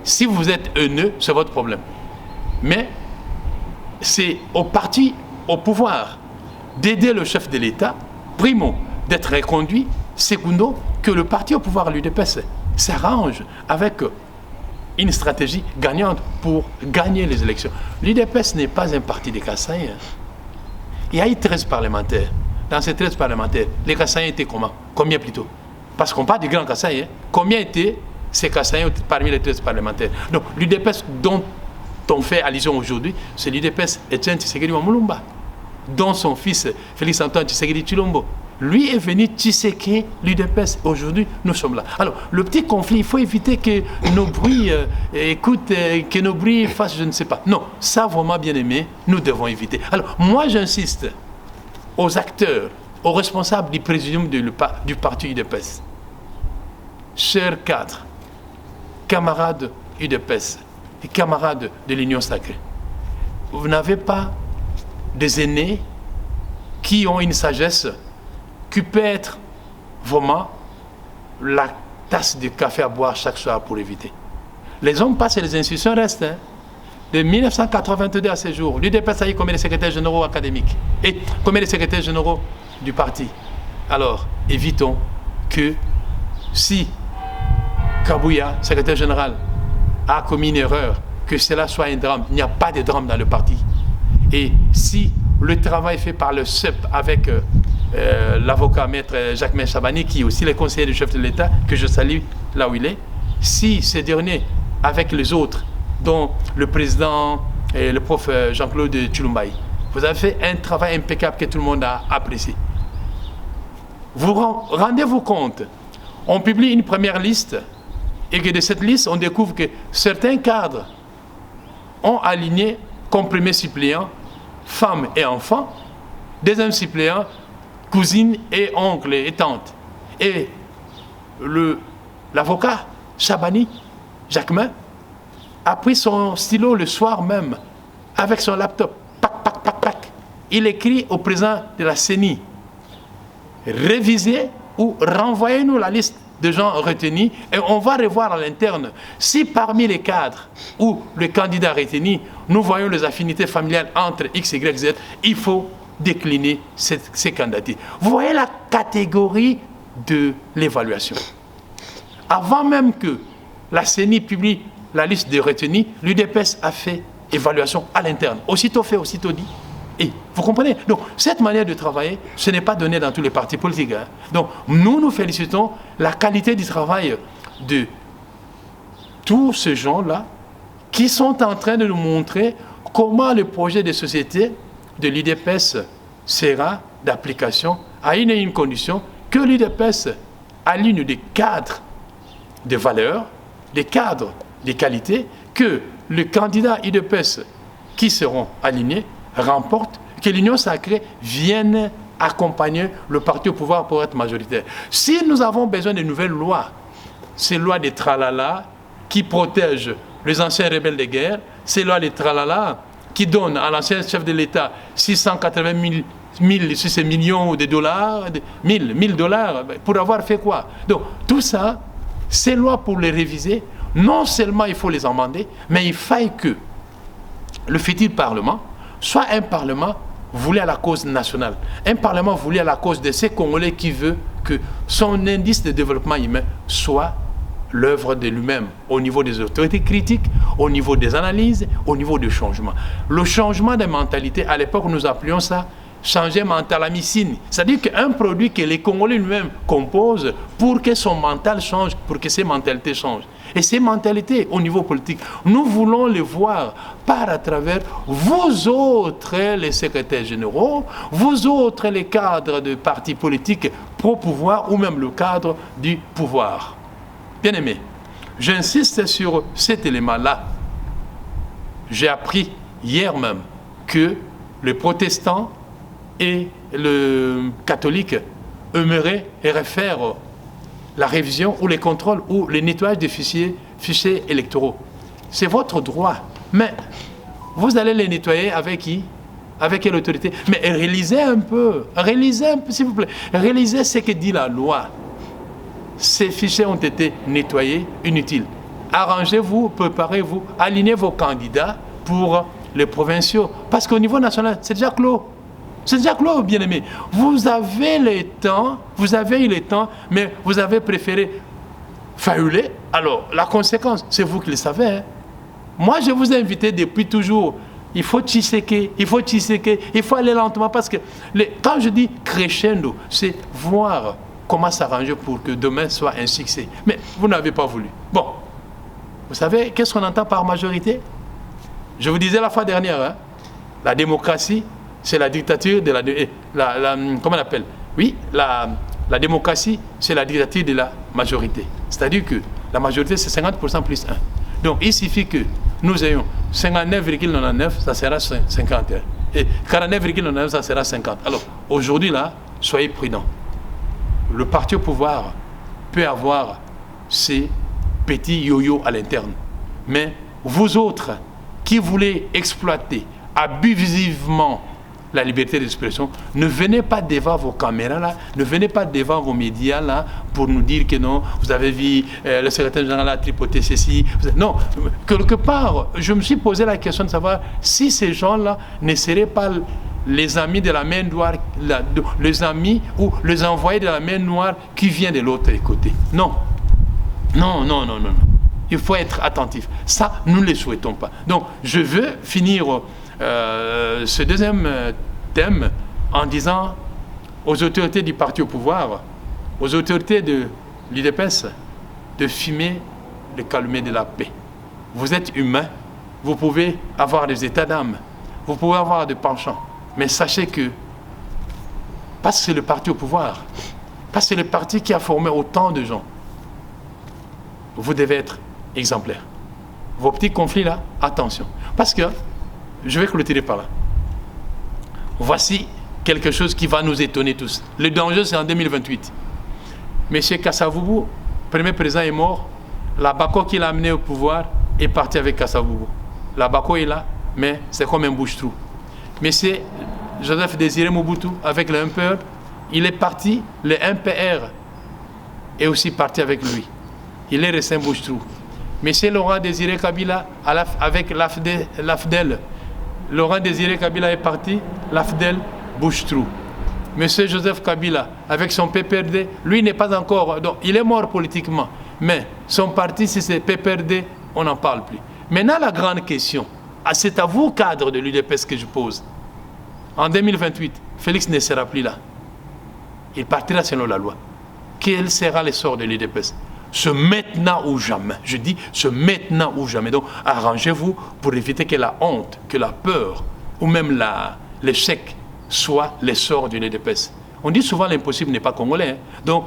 Si vous êtes haineux, c'est votre problème. Mais c'est au parti, au pouvoir, d'aider le chef de l'État, primo, d'être reconduit, secondo, que le parti au pouvoir, l'UDPS, s'arrange avec une stratégie gagnante pour gagner les élections. L'UDPS n'est pas un parti des Kassaïens. Il y a eu 13 parlementaires. Dans ces 13 parlementaires, les Kassaïens étaient comment? Combien plutôt? Parce qu'on parle des grands Kassaïens. Combien étaient ces Kassaïens parmi les 13 parlementaires? Donc, l'UDPS dont on fait allusion aujourd'hui, c'est l'UDPS Etienne Tshisekedi Omulumba, dont son fils Félix-Antoine Tshisekedi Tshilombo. Lui est venu tisser l'UDPS. Aujourd'hui, nous sommes là. Alors, le petit conflit, il faut éviter que nos bruits que nos bruits fassent, je ne sais pas. Non, ça, vraiment bien aimé, nous devons éviter. Alors, moi, j'insiste aux acteurs, aux responsables du présidium du parti UDPS. Chers cadres, camarades UDPS et camarades de l'Union sacrée, vous n'avez pas des aînés qui ont une sagesse qui peut être vraiment la tasse de café à boire chaque soir pour éviter. Les hommes passent et les institutions restent. De 1982 à ce jour, l'UDPS a eu combien de secrétaires généraux académiques et combien de secrétaires généraux du parti? Alors, évitons que si Kabouya, secrétaire général, a commis une erreur, que cela soit un drame. Il n'y a pas de drame dans le parti. Et si le travail fait par le CEP avec l'avocat maître Jacques Chabani, qui est aussi le conseiller du chef de l'État, que je salue là où il est, si ce dernier, avec les autres, dont le président et le prof Jean-Claude Tchulumbaï, vous avez fait un travail impeccable que tout le monde a apprécié. Vous rendez-vous compte, on publie une première liste et que de cette liste, on découvre que certains cadres ont aligné comme premier suppléant femmes et enfants, deuxième suppléant cousines et oncles et tantes. Et l'avocat Chabani, Jacquemin, a pris son stylo le soir même avec son laptop. Pac, pac, pac, pac. Il écrit au président de la CENI, révisez ou renvoyez-nous la liste de gens retenus et on va revoir à l'interne si parmi les cadres ou les candidats retenus, nous voyons les affinités familiales entre X, Y, Z, il faut décliner ces candidatures. Vous voyez la catégorie de l'évaluation. Avant même que la CENI publie la liste des retenus, l'UDPS a fait évaluation à l'interne. Aussitôt fait, aussitôt dit. Et vous comprenez? Donc, cette manière de travailler, ce n'est pas donné dans tous les partis politiques. Hein. Donc, nous félicitons la qualité du travail de tous ces gens-là qui sont en train de nous montrer comment le projet de société de l'UDPS sera d'application à une condition que l'UDPS aligne des cadres de valeurs, des cadres de qualité, que les candidats UDPS qui seront alignés remportent, que l'Union sacrée vienne accompagner le parti au pouvoir pour être majoritaire. Si nous avons besoin de nouvelles lois, ces lois de tralala qui protègent les anciens rebelles de guerre, ces lois de tralala qui donnent à l'ancien chef de l'État 680 millions de dollars, 1000 dollars, pour avoir fait quoi? Donc, tout ça, ces lois pour les réviser, non seulement il faut les amender, mais il faille que le futur Parlement soit un Parlement voulu à la cause nationale, un Parlement voulu à la cause de ces Congolais qui veut que son indice de développement humain soit l'œuvre de lui-même, au niveau des autorités critiques, au niveau des analyses, au niveau du changement. Le changement de mentalité, à l'époque, nous appelions ça changer mentalamicine. C'est-à-dire qu'un produit que les Congolais lui-même composent pour que son mental change, pour que ses mentalités changent. Et ces mentalités, au niveau politique, nous voulons les voir par à travers vous autres, les secrétaires généraux, vous autres, les cadres de partis politiques pro-pouvoir ou même le cadre du pouvoir. Bien aimé, j'insiste sur cet élément-là. J'ai appris hier même que les protestants et le catholique aimeraient refaire la révision ou les contrôles ou le nettoyage des fichiers électoraux. C'est votre droit. Mais vous allez les nettoyer avec qui? Avec quelle autorité? Mais réalisez un peu, s'il vous plaît. Réalisez ce que dit la loi. Ces fichiers ont été nettoyés, inutiles. Arrangez-vous, préparez-vous, alignez vos candidats pour les provinciaux. Parce qu'au niveau national, c'est déjà clos. C'est déjà clos, bien aimé. Vous avez eu le temps, mais vous avez préféré fahuler. Alors, la conséquence, c'est vous qui le savez. Hein. Moi, je vous ai invité depuis toujours. Il faut tisséquer, il faut aller lentement. Parce que quand je dis crescendo, c'est voir comment s'arranger pour que demain soit un succès. Mais vous n'avez pas voulu. Bon, vous savez, qu'est-ce qu'on entend par majorité? Je vous disais la fois dernière, hein, la démocratie, c'est la dictature de comment on appelle? Oui, la démocratie, c'est la dictature de la majorité. C'est-à-dire que la majorité, c'est 50% plus 1. Donc, il suffit que nous ayons 59,99, ça sera 51. Et 49,99, ça sera 50. Alors, aujourd'hui, là, soyez prudents. Le parti au pouvoir peut avoir ses petits yo-yo à l'interne. Mais vous autres qui voulez exploiter abusivement la liberté d'expression, ne venez pas devant vos caméras là, ne venez pas devant vos médias là pour nous dire que non, vous avez vu le secrétaire général a tripoté ceci. Non, quelque part, je me suis posé la question de savoir si ces gens-là ne seraient pas les amis de la main noire, les amis ou les envoyés de la main noire qui viennent de l'autre côté. Non. Non, non, non, non. Il faut être attentif. Ça, nous ne le souhaitons pas. Donc, je veux finir ce deuxième thème en disant aux autorités du parti au pouvoir, aux autorités de l'UDPS, de fumer le calumet de la paix. Vous êtes humain, vous pouvez avoir des états d'âme, vous pouvez avoir des penchants, mais sachez que, parce que c'est le parti au pouvoir, parce que c'est le parti qui a formé autant de gens, vous devez être exemplaire. Vos petits conflits là, attention. Parce que, je vais clôturer par là. Voici quelque chose qui va nous étonner tous. Le danger, c'est en 2028. Monsieur Kasavubu, premier président, est mort. La Bako qui l'a amené au pouvoir est parti avec Kasavubu. La Bako est là, mais c'est comme un bouche-trou. Monsieur Joseph Désiré Mobutu, avec le MPR, il est parti. Le MPR est aussi parti avec lui. Il est resté un bouche-trou. Monsieur Laurent Désiré Kabila, avec l'AFDEL, Laurent Désiré Kabila est parti, l'AFDEL bouche-trou. Monsieur Joseph Kabila, avec son PPRD, lui n'est pas encore... Donc, il est mort politiquement. Mais son parti, si c'est PPRD, on n'en parle plus. Maintenant, la grande question, c'est à vous, cadre de l'UDPS, que je pose. En 2028, Félix ne sera plus là. Il partira selon la loi. Quel sera le sort de l'UDPS? Ce maintenant ou jamais. Je dis ce maintenant ou jamais. Donc, arrangez-vous pour éviter que la honte, que la peur, ou même l'échec soit le sort d'une UDPS. On dit souvent l'impossible n'est pas congolais. Hein. Donc,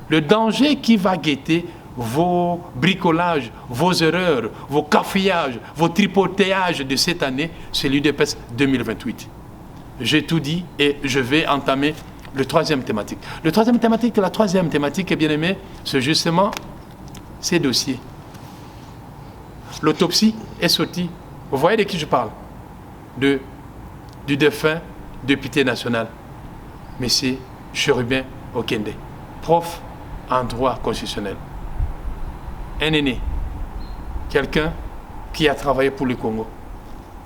le danger qui va guetter vos bricolages, vos erreurs, vos cafouillages, vos tripotages de cette année, c'est l'UDPS 2028. J'ai tout dit et je vais entamer le troisième thématique. La troisième thématique, bien aimé, c'est justement ces dossiers. L'autopsie est sortie. Vous voyez de qui je parle? Du défunt député national, M. Chérubin Okende, prof en droit constitutionnel. Un aîné, quelqu'un qui a travaillé pour le Congo.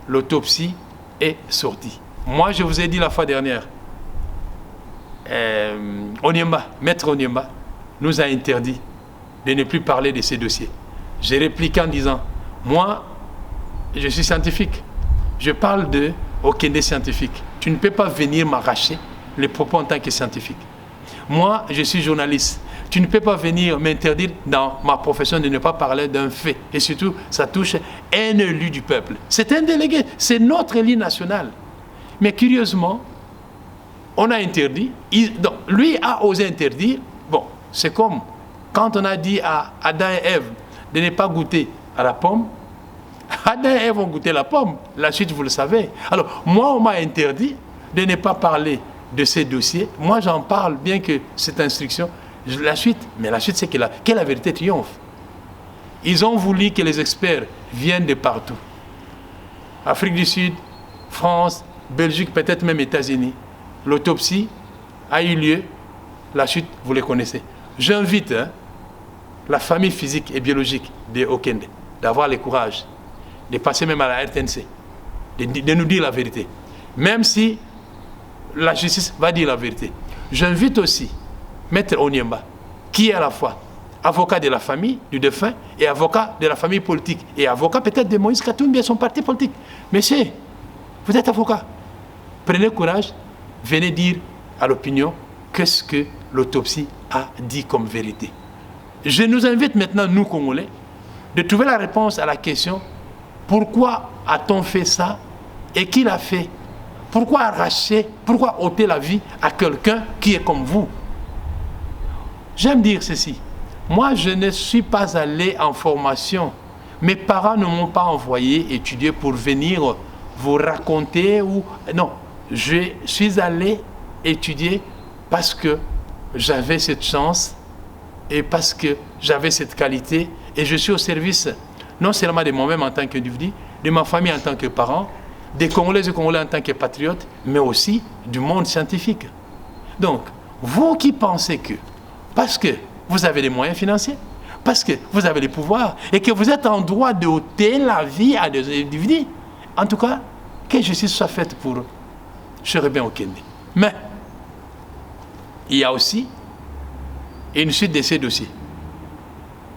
L'autopsie est sortie. Moi, je vous ai dit la fois dernière, Onyemba, maître Onyemba, nous a interdit de ne plus parler de ces dossiers. J'ai répliqué en disant, moi, je suis scientifique. Je parle de Okende scientifique. Tu ne peux pas venir m'arracher les propos en tant que scientifique. Moi, je suis journaliste. Tu ne peux pas venir m'interdire dans ma profession de ne pas parler d'un fait. Et surtout, ça touche un élu du peuple. C'est un délégué, c'est notre élu national. Mais curieusement, on a interdit. Donc, lui a osé interdire. Bon, c'est comme quand on a dit à Adam et Ève de ne pas goûter à la pomme. Adam et Ève ont goûté la pomme. La suite, vous le savez. Alors, moi, on m'a interdit de ne pas parler de ces dossiers. Moi, j'en parle, bien que cette instruction. La suite, c'est que la vérité triomphe. Ils ont voulu que les experts viennent de partout. Afrique du Sud, France, Belgique, peut-être même États-Unis. L'autopsie a eu lieu. La suite, vous les connaissez. J'invite la famille physique et biologique de Okende d'avoir le courage de passer même à la RTNC, de nous dire la vérité. Même si la justice va dire la vérité. J'invite aussi Maître Onyemba, qui est à la fois avocat de la famille du défunt et avocat de la famille politique, et avocat peut-être de Moïse Katumbi et son parti politique. Monsieur, vous êtes avocat. Prenez courage, venez dire à l'opinion qu'est-ce que l'autopsie a dit comme vérité. Je nous invite maintenant, nous Congolais, de trouver la réponse à la question pourquoi a-t-on fait ça et qui l'a fait? Pourquoi arracher, pourquoi ôter la vie à quelqu'un qui est comme vous? J'aime dire ceci. Moi, je ne suis pas allé en formation. Mes parents ne m'ont pas envoyé étudier pour venir vous raconter ou... Non, je suis allé étudier parce que j'avais cette chance et parce que j'avais cette qualité et je suis au service non seulement de moi-même en tant qu'individu, de ma famille en tant que parent, des Congolaises et Congolais en tant que patriotes, mais aussi du monde scientifique. Donc, vous qui pensez que, parce que vous avez les moyens financiers, parce que vous avez les pouvoirs et que vous êtes en droit de ôter la vie à des individus, en tout cas, que justice soit faite pour Chérubin Okende. Mais, il y a aussi une suite de ces dossiers.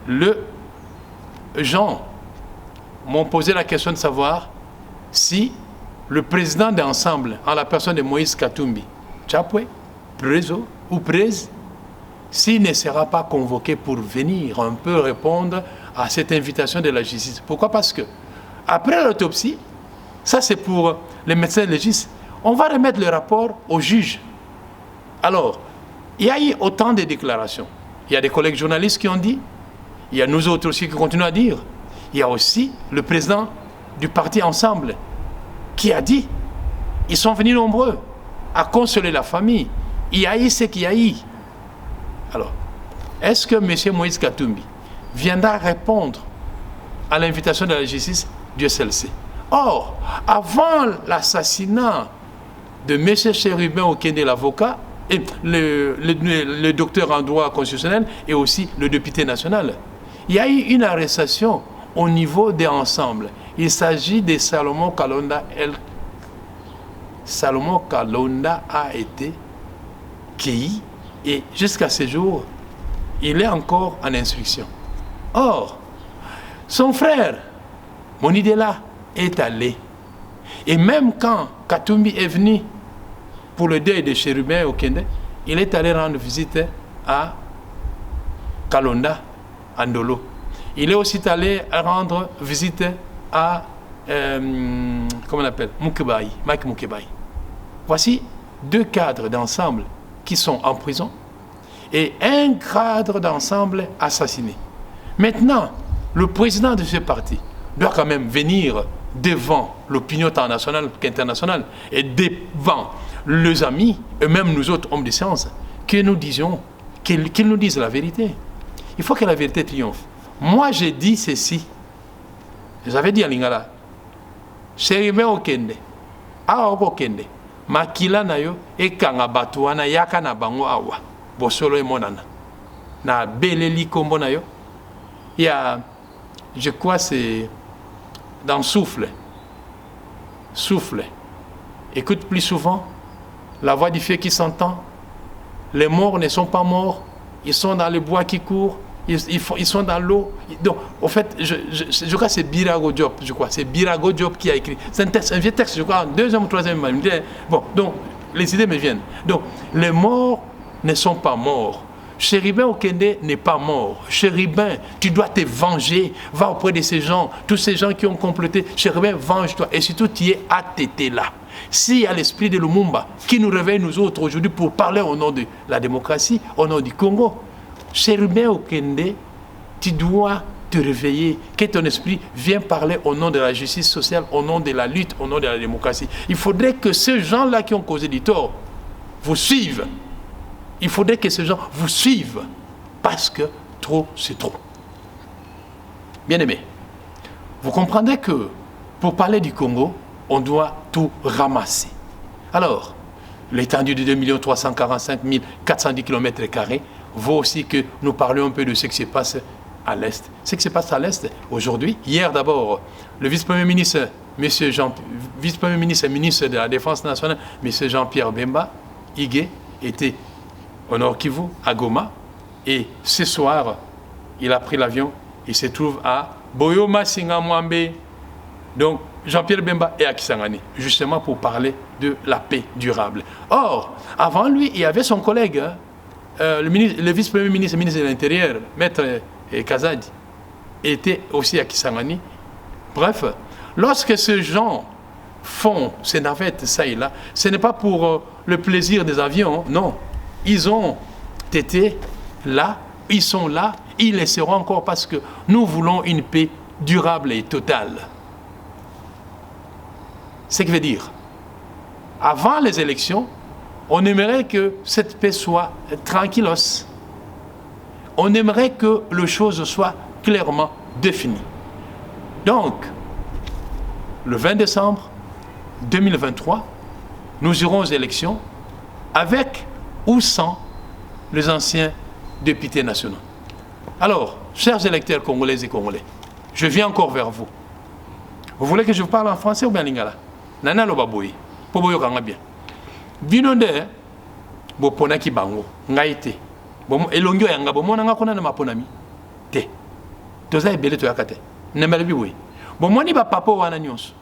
Les gens m'ont posé la question de savoir si le président d'Ensemble, en la personne de Moïse Katumbi, Tchapwe, Prezo ou Prez, s'il ne sera pas convoqué pour venir un peu répondre à cette invitation de la justice. Pourquoi? Parce que, après l'autopsie, ça c'est pour les médecins légistes, on va remettre le rapport au juge. Alors, il y a eu autant de déclarations. Il y a des collègues journalistes qui ont dit, il y a nous autres aussi qui continuent à dire, il y a aussi le président du parti Ensemble qui a dit, ils sont venus nombreux à consoler la famille. Il y a eu ce qu'il y a eu. Alors, est-ce que M. Moïse Katumbi viendra répondre à l'invitation de la justice? Dieu seul sait. Or, avant l'assassinat de M. Chérubin Okende, l'avocat, et le docteur en droit constitutionnel et aussi le député national, il y a eu une arrestation au niveau des ensembles. Il s'agit de Salomon Kalonda. Salomon Kalonda a été cueilli et jusqu'à ce jour, il est encore en instruction. Or, son frère, Monidela, est allé. Et même quand Katumbi est venu pour le deuil de Chérubin Okende, il est allé rendre visite à Kalonda, Andolo. Il est aussi allé rendre visite à, comment on appelle, Mukebai, Mike Mukebai. Voici deux cadres d'ensemble qui sont en prison et un cadre d'ensemble assassiné. Maintenant, le président de ce parti doit quand même venir devant l'opinion tant nationale qu'internationale et devant les amis et même nous autres hommes de science que nous disions, qu'ils nous disent la vérité. Il faut que la vérité triomphe. Moi, j'ai dit ceci. J'avais dit à Lingala, Chérubin Okende, Aoko Okende, Makila Nayo, et Kangabatuana, Yakana Bango Awa, Bosolo et Monana. Na Beleli Kombo Nayo, il y a, je crois, c'est dans Souffle. Souffle. Écoute plus souvent la voix du feu qui s'entend. Les morts ne sont pas morts, ils sont dans les bois qui courent. Ils sont dans l'eau. Donc, au fait, je crois que c'est Birago Diop, je crois. C'est Birago Diop qui a écrit. C'est un texte, un vieux texte, je crois, en deuxième ou troisième. Bon, donc, les idées me viennent. Donc, les morts ne sont pas morts. Chérubin Okende n'est pas mort. Chérubin, tu dois te venger. Va auprès de ces gens, tous ces gens qui ont comploté. Chérubin, venge-toi. Et surtout, tu es ATT là. S'il y a l'esprit de Lumumba qui nous réveille, nous autres, aujourd'hui, pour parler au nom de la démocratie, au nom du Congo, Chérubin Okende, tu dois te réveiller, que ton esprit vienne parler au nom de la justice sociale, au nom de la lutte, au nom de la démocratie. Il faudrait que ces gens-là qui ont causé du tort vous suivent. Il faudrait que ces gens vous suivent, parce que trop, c'est trop. Bien-aimés, vous comprendrez que pour parler du Congo, on doit tout ramasser. Alors, l'étendue de 2 345 410 km² vaut aussi que nous parlions un peu de ce qui se passe à l'Est. Ce qui se passe à l'Est aujourd'hui, hier d'abord, le vice-premier ministre, vice-premier ministre et ministre de la Défense nationale, M. Jean-Pierre Bemba, Higué, était au Nord Kivu, à Goma, et ce soir, il a pris l'avion, il se trouve à Boyoma Singamwambe. Donc, Jean-Pierre Bemba est à Kisangani, justement pour parler de la paix durable. Or, avant lui, il y avait son collègue, le vice-premier ministre et ministre de l'Intérieur, Maître Kazadi, était aussi à Kisangani. Bref, lorsque ces gens font ces navettes, ça et là, ce n'est pas pour le plaisir des avions, non. Ils ont été là, ils sont là, ils le seront encore parce que nous voulons une paix durable et totale. Ce qui veut dire, avant les élections, on aimerait que cette paix soit tranquillos. On aimerait que les choses soient clairement définies. Donc, le 20 décembre 2023, nous irons aux élections avec ou sans les anciens députés nationaux. Alors, chers électeurs congolais et congolais, je viens encore vers vous. Vous voulez que je vous parle en français ou bien en lingala? Nana lo baboui, pour vous yokanga bien. Binonde, bo ponaki bango, ngaite. Bon, elongyo yanga bo mona ngakona na maponami. Te. Toza ebele to yakate. Nemele bi oui. Bon moni ba papa wana nyonso.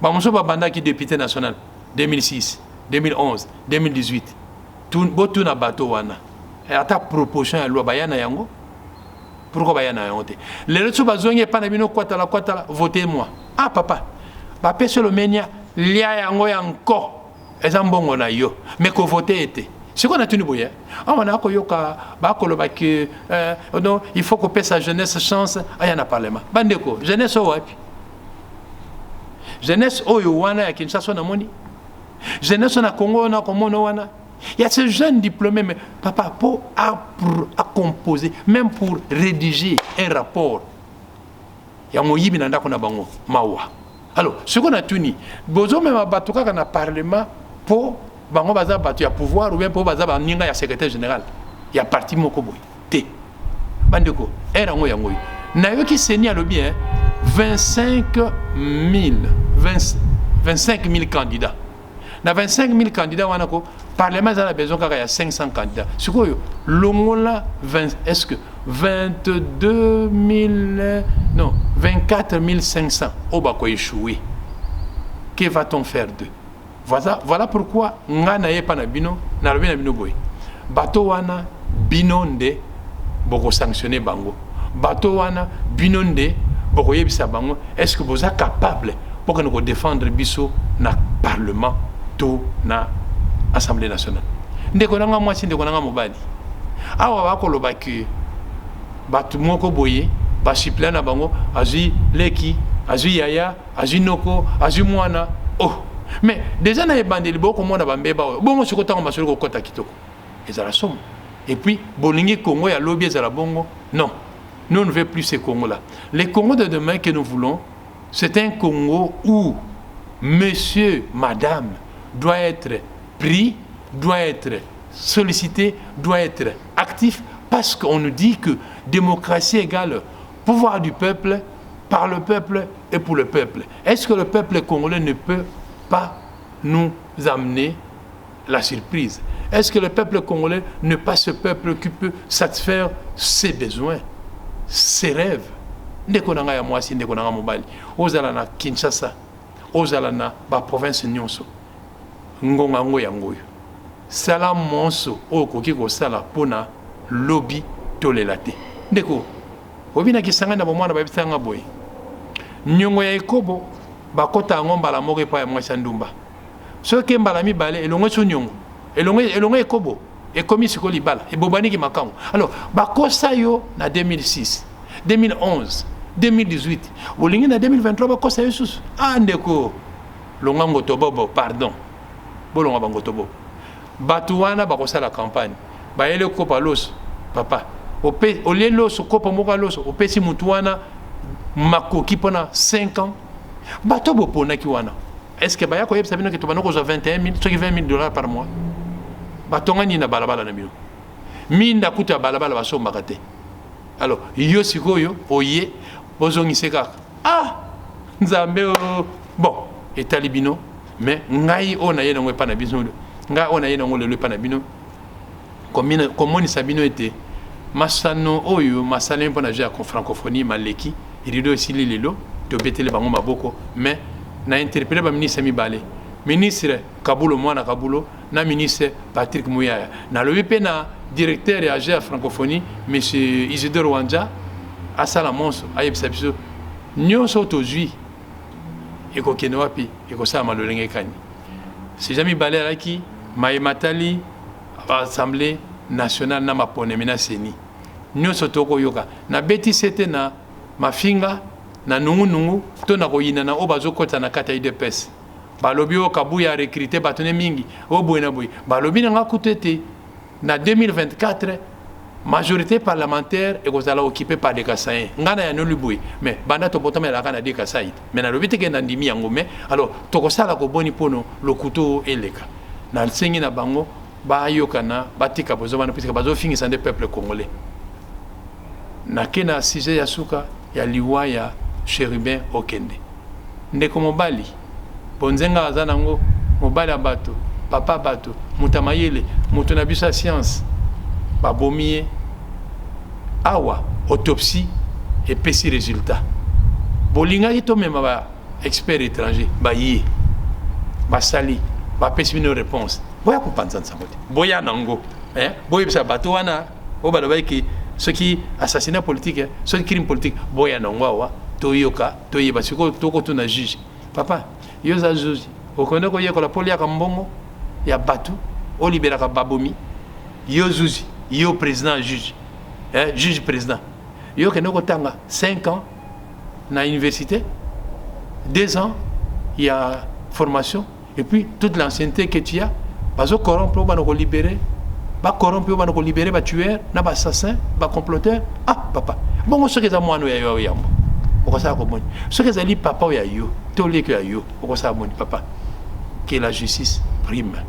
Ba monso ba bandaki député national 2006, 2011, 2018. Tout na bateau wana. Et ata proposition ya loi bayana yango. Pourquoi bayana yango te? Les autres bazongi pa na bino kwatala votez-moi. Ah papa. Ba pese le menia lia yango yanko. Ezambongo na yo. Mais ko voter était. C'est qu'on a tenu boye. Ah on a koyoka ba koloba que non, il faut qu'on paie sa jeunesse chance. Ah y en a parlement. Bandeko, jeunesse o wapi? Jeunesse oyo wana ya Kinshasa na moni. Jeunesse na Congo na komono wana. Il y a ces jeunes diplômés, mais papa, pour à composer, même pour rédiger un rapport, il y a un moyen de faire mawa. Alors, ce qu'on a tenu, besoin même battre dans le Parlement pour bango baza battu à pouvoir ou bien pour baza baninga ya secrétaire général. Il y a parti moko boy. T. Bandeko, era ngo yango. Na yo ki seni à lobby 25 000 candidats. Na 25 000 candidats wanako Parlement a besoin qu'il y a 500 candidats. Ce que l'ongola est-ce que 22 000 non 24 500 au bako échoué. Que va-t-on faire d'eux? Voilà pourquoi ngana ye pana bino na lobi na bino boy. Bato wana binonde boko sanctionner bango. Bato wana binonde boko yebisa bango. Est-ce que vous êtes capable pour que nous défendre biso na parlement to na Assemblée nationale. Ndeko nanga mwasi ndeko nanga mobali. Awa bakoloba ke batu moko boye ba suppléant na bango azui leki, azui yaya, azui noko, azui mwana. Oh, mais déjà na ebandeli boko mona bambeba oyo. Bongo sikotanga masolo ko kota kitoko. Ezala somme. Et puis bolingi Congo ya lobby ezala bongo. Non. Nous ne voulons plus ces Congos-là. Les Congos de demain que nous voulons, c'est un Congo où monsieur, madame doit être pris, doit être sollicité, doit être actif, parce qu'on nous dit que démocratie égale pouvoir du peuple, par le peuple et pour le peuple. Est-ce que le peuple congolais ne peut pas nous amener la surprise? Est-ce que le peuple congolais n'est pas ce peuple qui peut satisfaire ses besoins, ses rêves? Ndeko nanga ya mwasi, ndeko nanga mobali. Ozala na Kinshasa, ozala na ba province nyonso. Ngonga ngo yango yo. Sala monso o koki ko sala pona lobby tolelate. Ndeko obina kisanga na bomwana ba bitanga boy. Nyongo ya ekobo bakota ngomba la moke pa ya mwasa ndumba. So ke mbala mibale elongo so nyongo. Elongo ekobo ekomi sikoli bala e bobani ki makango. Alors bakosa yo na 2006, 2011, 2018. Olingi na 2023 bakosa yo sus. Ah ndeko longango tobobo pardon. Bolonga bango tobo. Batu wana bakosa la campagne. Ba ele kopa loso papa. Ope olelo so kopa moka loso opesi mutu wana makoki pona 5 ans. Bato bo pona ki wana. Est-ce que baya ko yebisa bino ke to banoko zo 21 000, soki 20 000 $ par mois. Batonga ni na balabala na bino. Minda kuta balabala basomba kate. Alors, yo sikoyo oye bozongi seka. Ah! Nzambe bon, et talibino mais ngai ona ye nango pana bino. Ngai ona ye nango le pana bino. Comme sabino était masano oyo masale mpona ja ko francophonie maleki irido sili lelo to betele bango maboko mais na interpellé ba ministre mibale. Ministre Kabulo mwana Kabulo na ministre Patrick Mouyaya. Na lobi pe na directeur ya AGR francophonie monsieur Isidore Wanja asala monso ayebisa biso nyonso tozwi eko kene wapi eko sa malolenge kani. C'est jamais balé alaki Maïmatali Assemblée nationale na mapone mena seni. Nyonso toko yoka na beti sete na mafinga na nungu to na koyina na obazo kota na kata IDPS. balobi o kabuya recruter batone mingi o boyna boy balobi nga kutete na 2024 majorité parlementaire et kozala occupé par des Kassaïens ngana ya nolu boy mais banda to botama la kana des Kassaïs mais na lobite ke na ndimi yango mais alors to kosala ko boni pono le couteau eleka na sengi na bango ba yokana batika bozo bana puisque bazo fingisa des peuples congolais na kena sujet ya suka ya liwa ya Chérubin Okende ndeko mobali bonzenga azana ngo mobali abato papa bato mutamayele mutu na biso science babomie awa autopsie et pesi résultat bolingaki to même ba expert étranger ba yi ba sali ba pesi une réponse boya ko panza nsambote boya nango boya bisa bato wana o ba ki ceux qui assassinat politique ceux qui crime politique boya nango awa toyoka toyeba siko toko tuna juge papa yo za juge okonde ko yekola polia ka mbongo ya batu o libera ka babomi yo juge yo président juge juge président yo kende ko tanga 5 ans na université 2 ans il y a formation et puis toute l'ancienneté que tu as bazo corrompre ba ko libérer ba corrompre ba ko libérer ba tueur na ba assassin ba comploteur papa bongo ce que za mwana ya yo yambo okosa ko moni ce que za li papa ya yo to le que ya yo okosa moni papa que la justice prime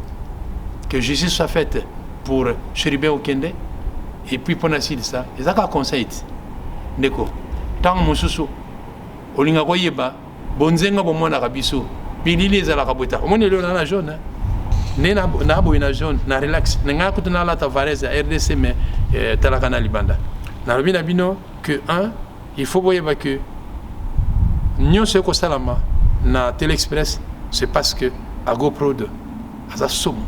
que justice soit faite pour Chérubin Okende et puis pour Nassili ça et ça conseil ndeko tant mususu olinga ko yeba bonzenga bo mona kabiso bilili ezala kabota omoni le na jaune nena na bo ina jaune na relax nga ko tuna la Tavares RDC mais talaka na libanda na lobina bino que il faut boyeba que nyonso ko salama na Telexpress c'est parce que AgoProd aza somme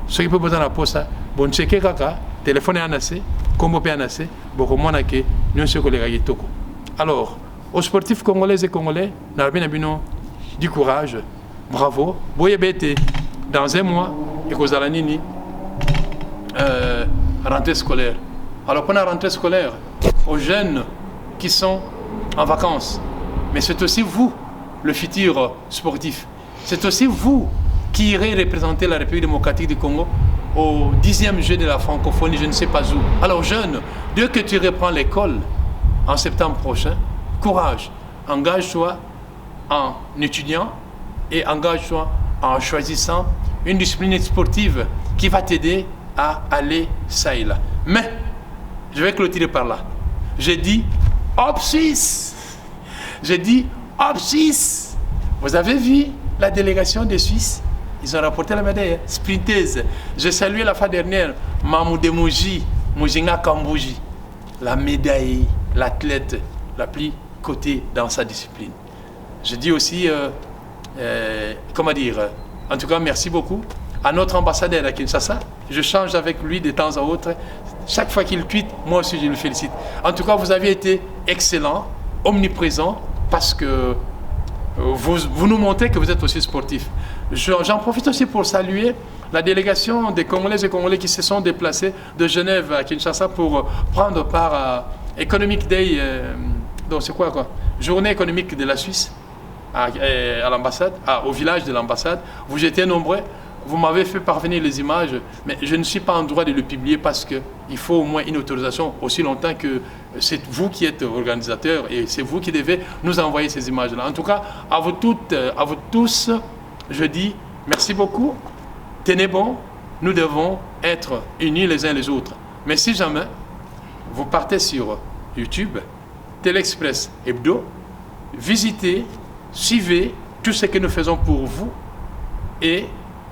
ce qui peut poser la poste bon checker kaka téléphone anase combo pe anase boko mona ke nyonso ko lega yitoko alors aux sportifs congolais et congolais na bien bino du courage bravo boyebete dans un mois et kozala nini rentrée scolaire alors pendant la rentrée scolaire aux jeunes qui sont en vacances mais c'est aussi vous le futur sportif c'est aussi vous qui irez représenter la République démocratique du Congo au 10e jeu de la francophonie, je ne sais pas où. Alors jeune, dès que tu reprends l'école en septembre prochain, courage, engage-toi en étudiant et engage-toi en choisissant une discipline sportive qui va t'aider à aller ça et là. Mais, je vais clôturer par là. J'ai dit, hop Suisse. J'ai dit, hop Suisse. Vous avez vu la délégation de Suisse? Ils ont rapporté la médaille sprinteuse. J'ai salué la fois dernière Mamou Demouji, Moujinga Kambouji, la médaille, l'athlète la plus cotée dans sa discipline. Je dis aussi, comment dire, en tout cas merci beaucoup à notre ambassadeur à Kinshasa. Je change avec lui de temps à autre. Chaque fois qu'il tweet, moi aussi je le félicite. En tout cas, vous avez été excellent, omniprésent, parce que vous nous montrez que vous êtes aussi sportif. J'en profite aussi pour saluer la délégation des Congolais et Congolais qui se sont déplacés de Genève à Kinshasa pour prendre part à Economic Day, donc c'est quoi Journée économique de la Suisse à l'ambassade, au village de l'ambassade. Vous étiez nombreux, vous m'avez fait parvenir les images, mais je ne suis pas en droit de le publier parce qu'il faut au moins une autorisation aussi longtemps que c'est vous qui êtes organisateur et c'est vous qui devez nous envoyer ces images-là. En tout cas, à vous toutes, à vous tous, je dis merci beaucoup, tenez bon, nous devons être unis les uns les autres. Mais si jamais vous partez sur YouTube, Telexpress Hebdo, visitez, suivez tout ce que nous faisons pour vous et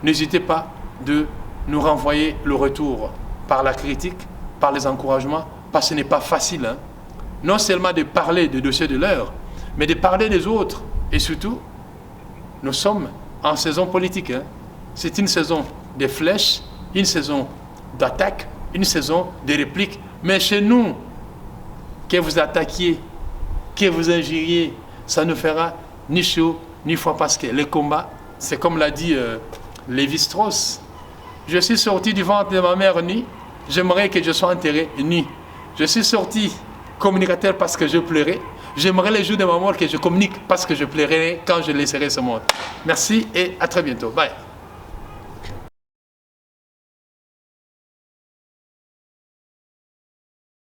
n'hésitez pas de nous renvoyer le retour par la critique, par les encouragements, parce que ce n'est pas facile. Hein? Non seulement de parler des dossiers de l'heure, mais de parler des autres. Et surtout, nous sommes en saison politique. Hein? C'est une saison de flèches, une saison d'attaque, une saison de répliques. Mais chez nous, que vous attaquiez, que vous injuriez, ça ne fera ni chaud, ni froid, parce que le combat, c'est comme l'a dit Lévi-Strauss. Je suis sorti du ventre de ma mère nu, j'aimerais que je sois enterré nu. Je suis sorti communicateur parce que je pleurais. j'aimerais les jours de ma mort que je communique parce que je plairai quand je laisserai ce monde. Merci et à très bientôt. Bye.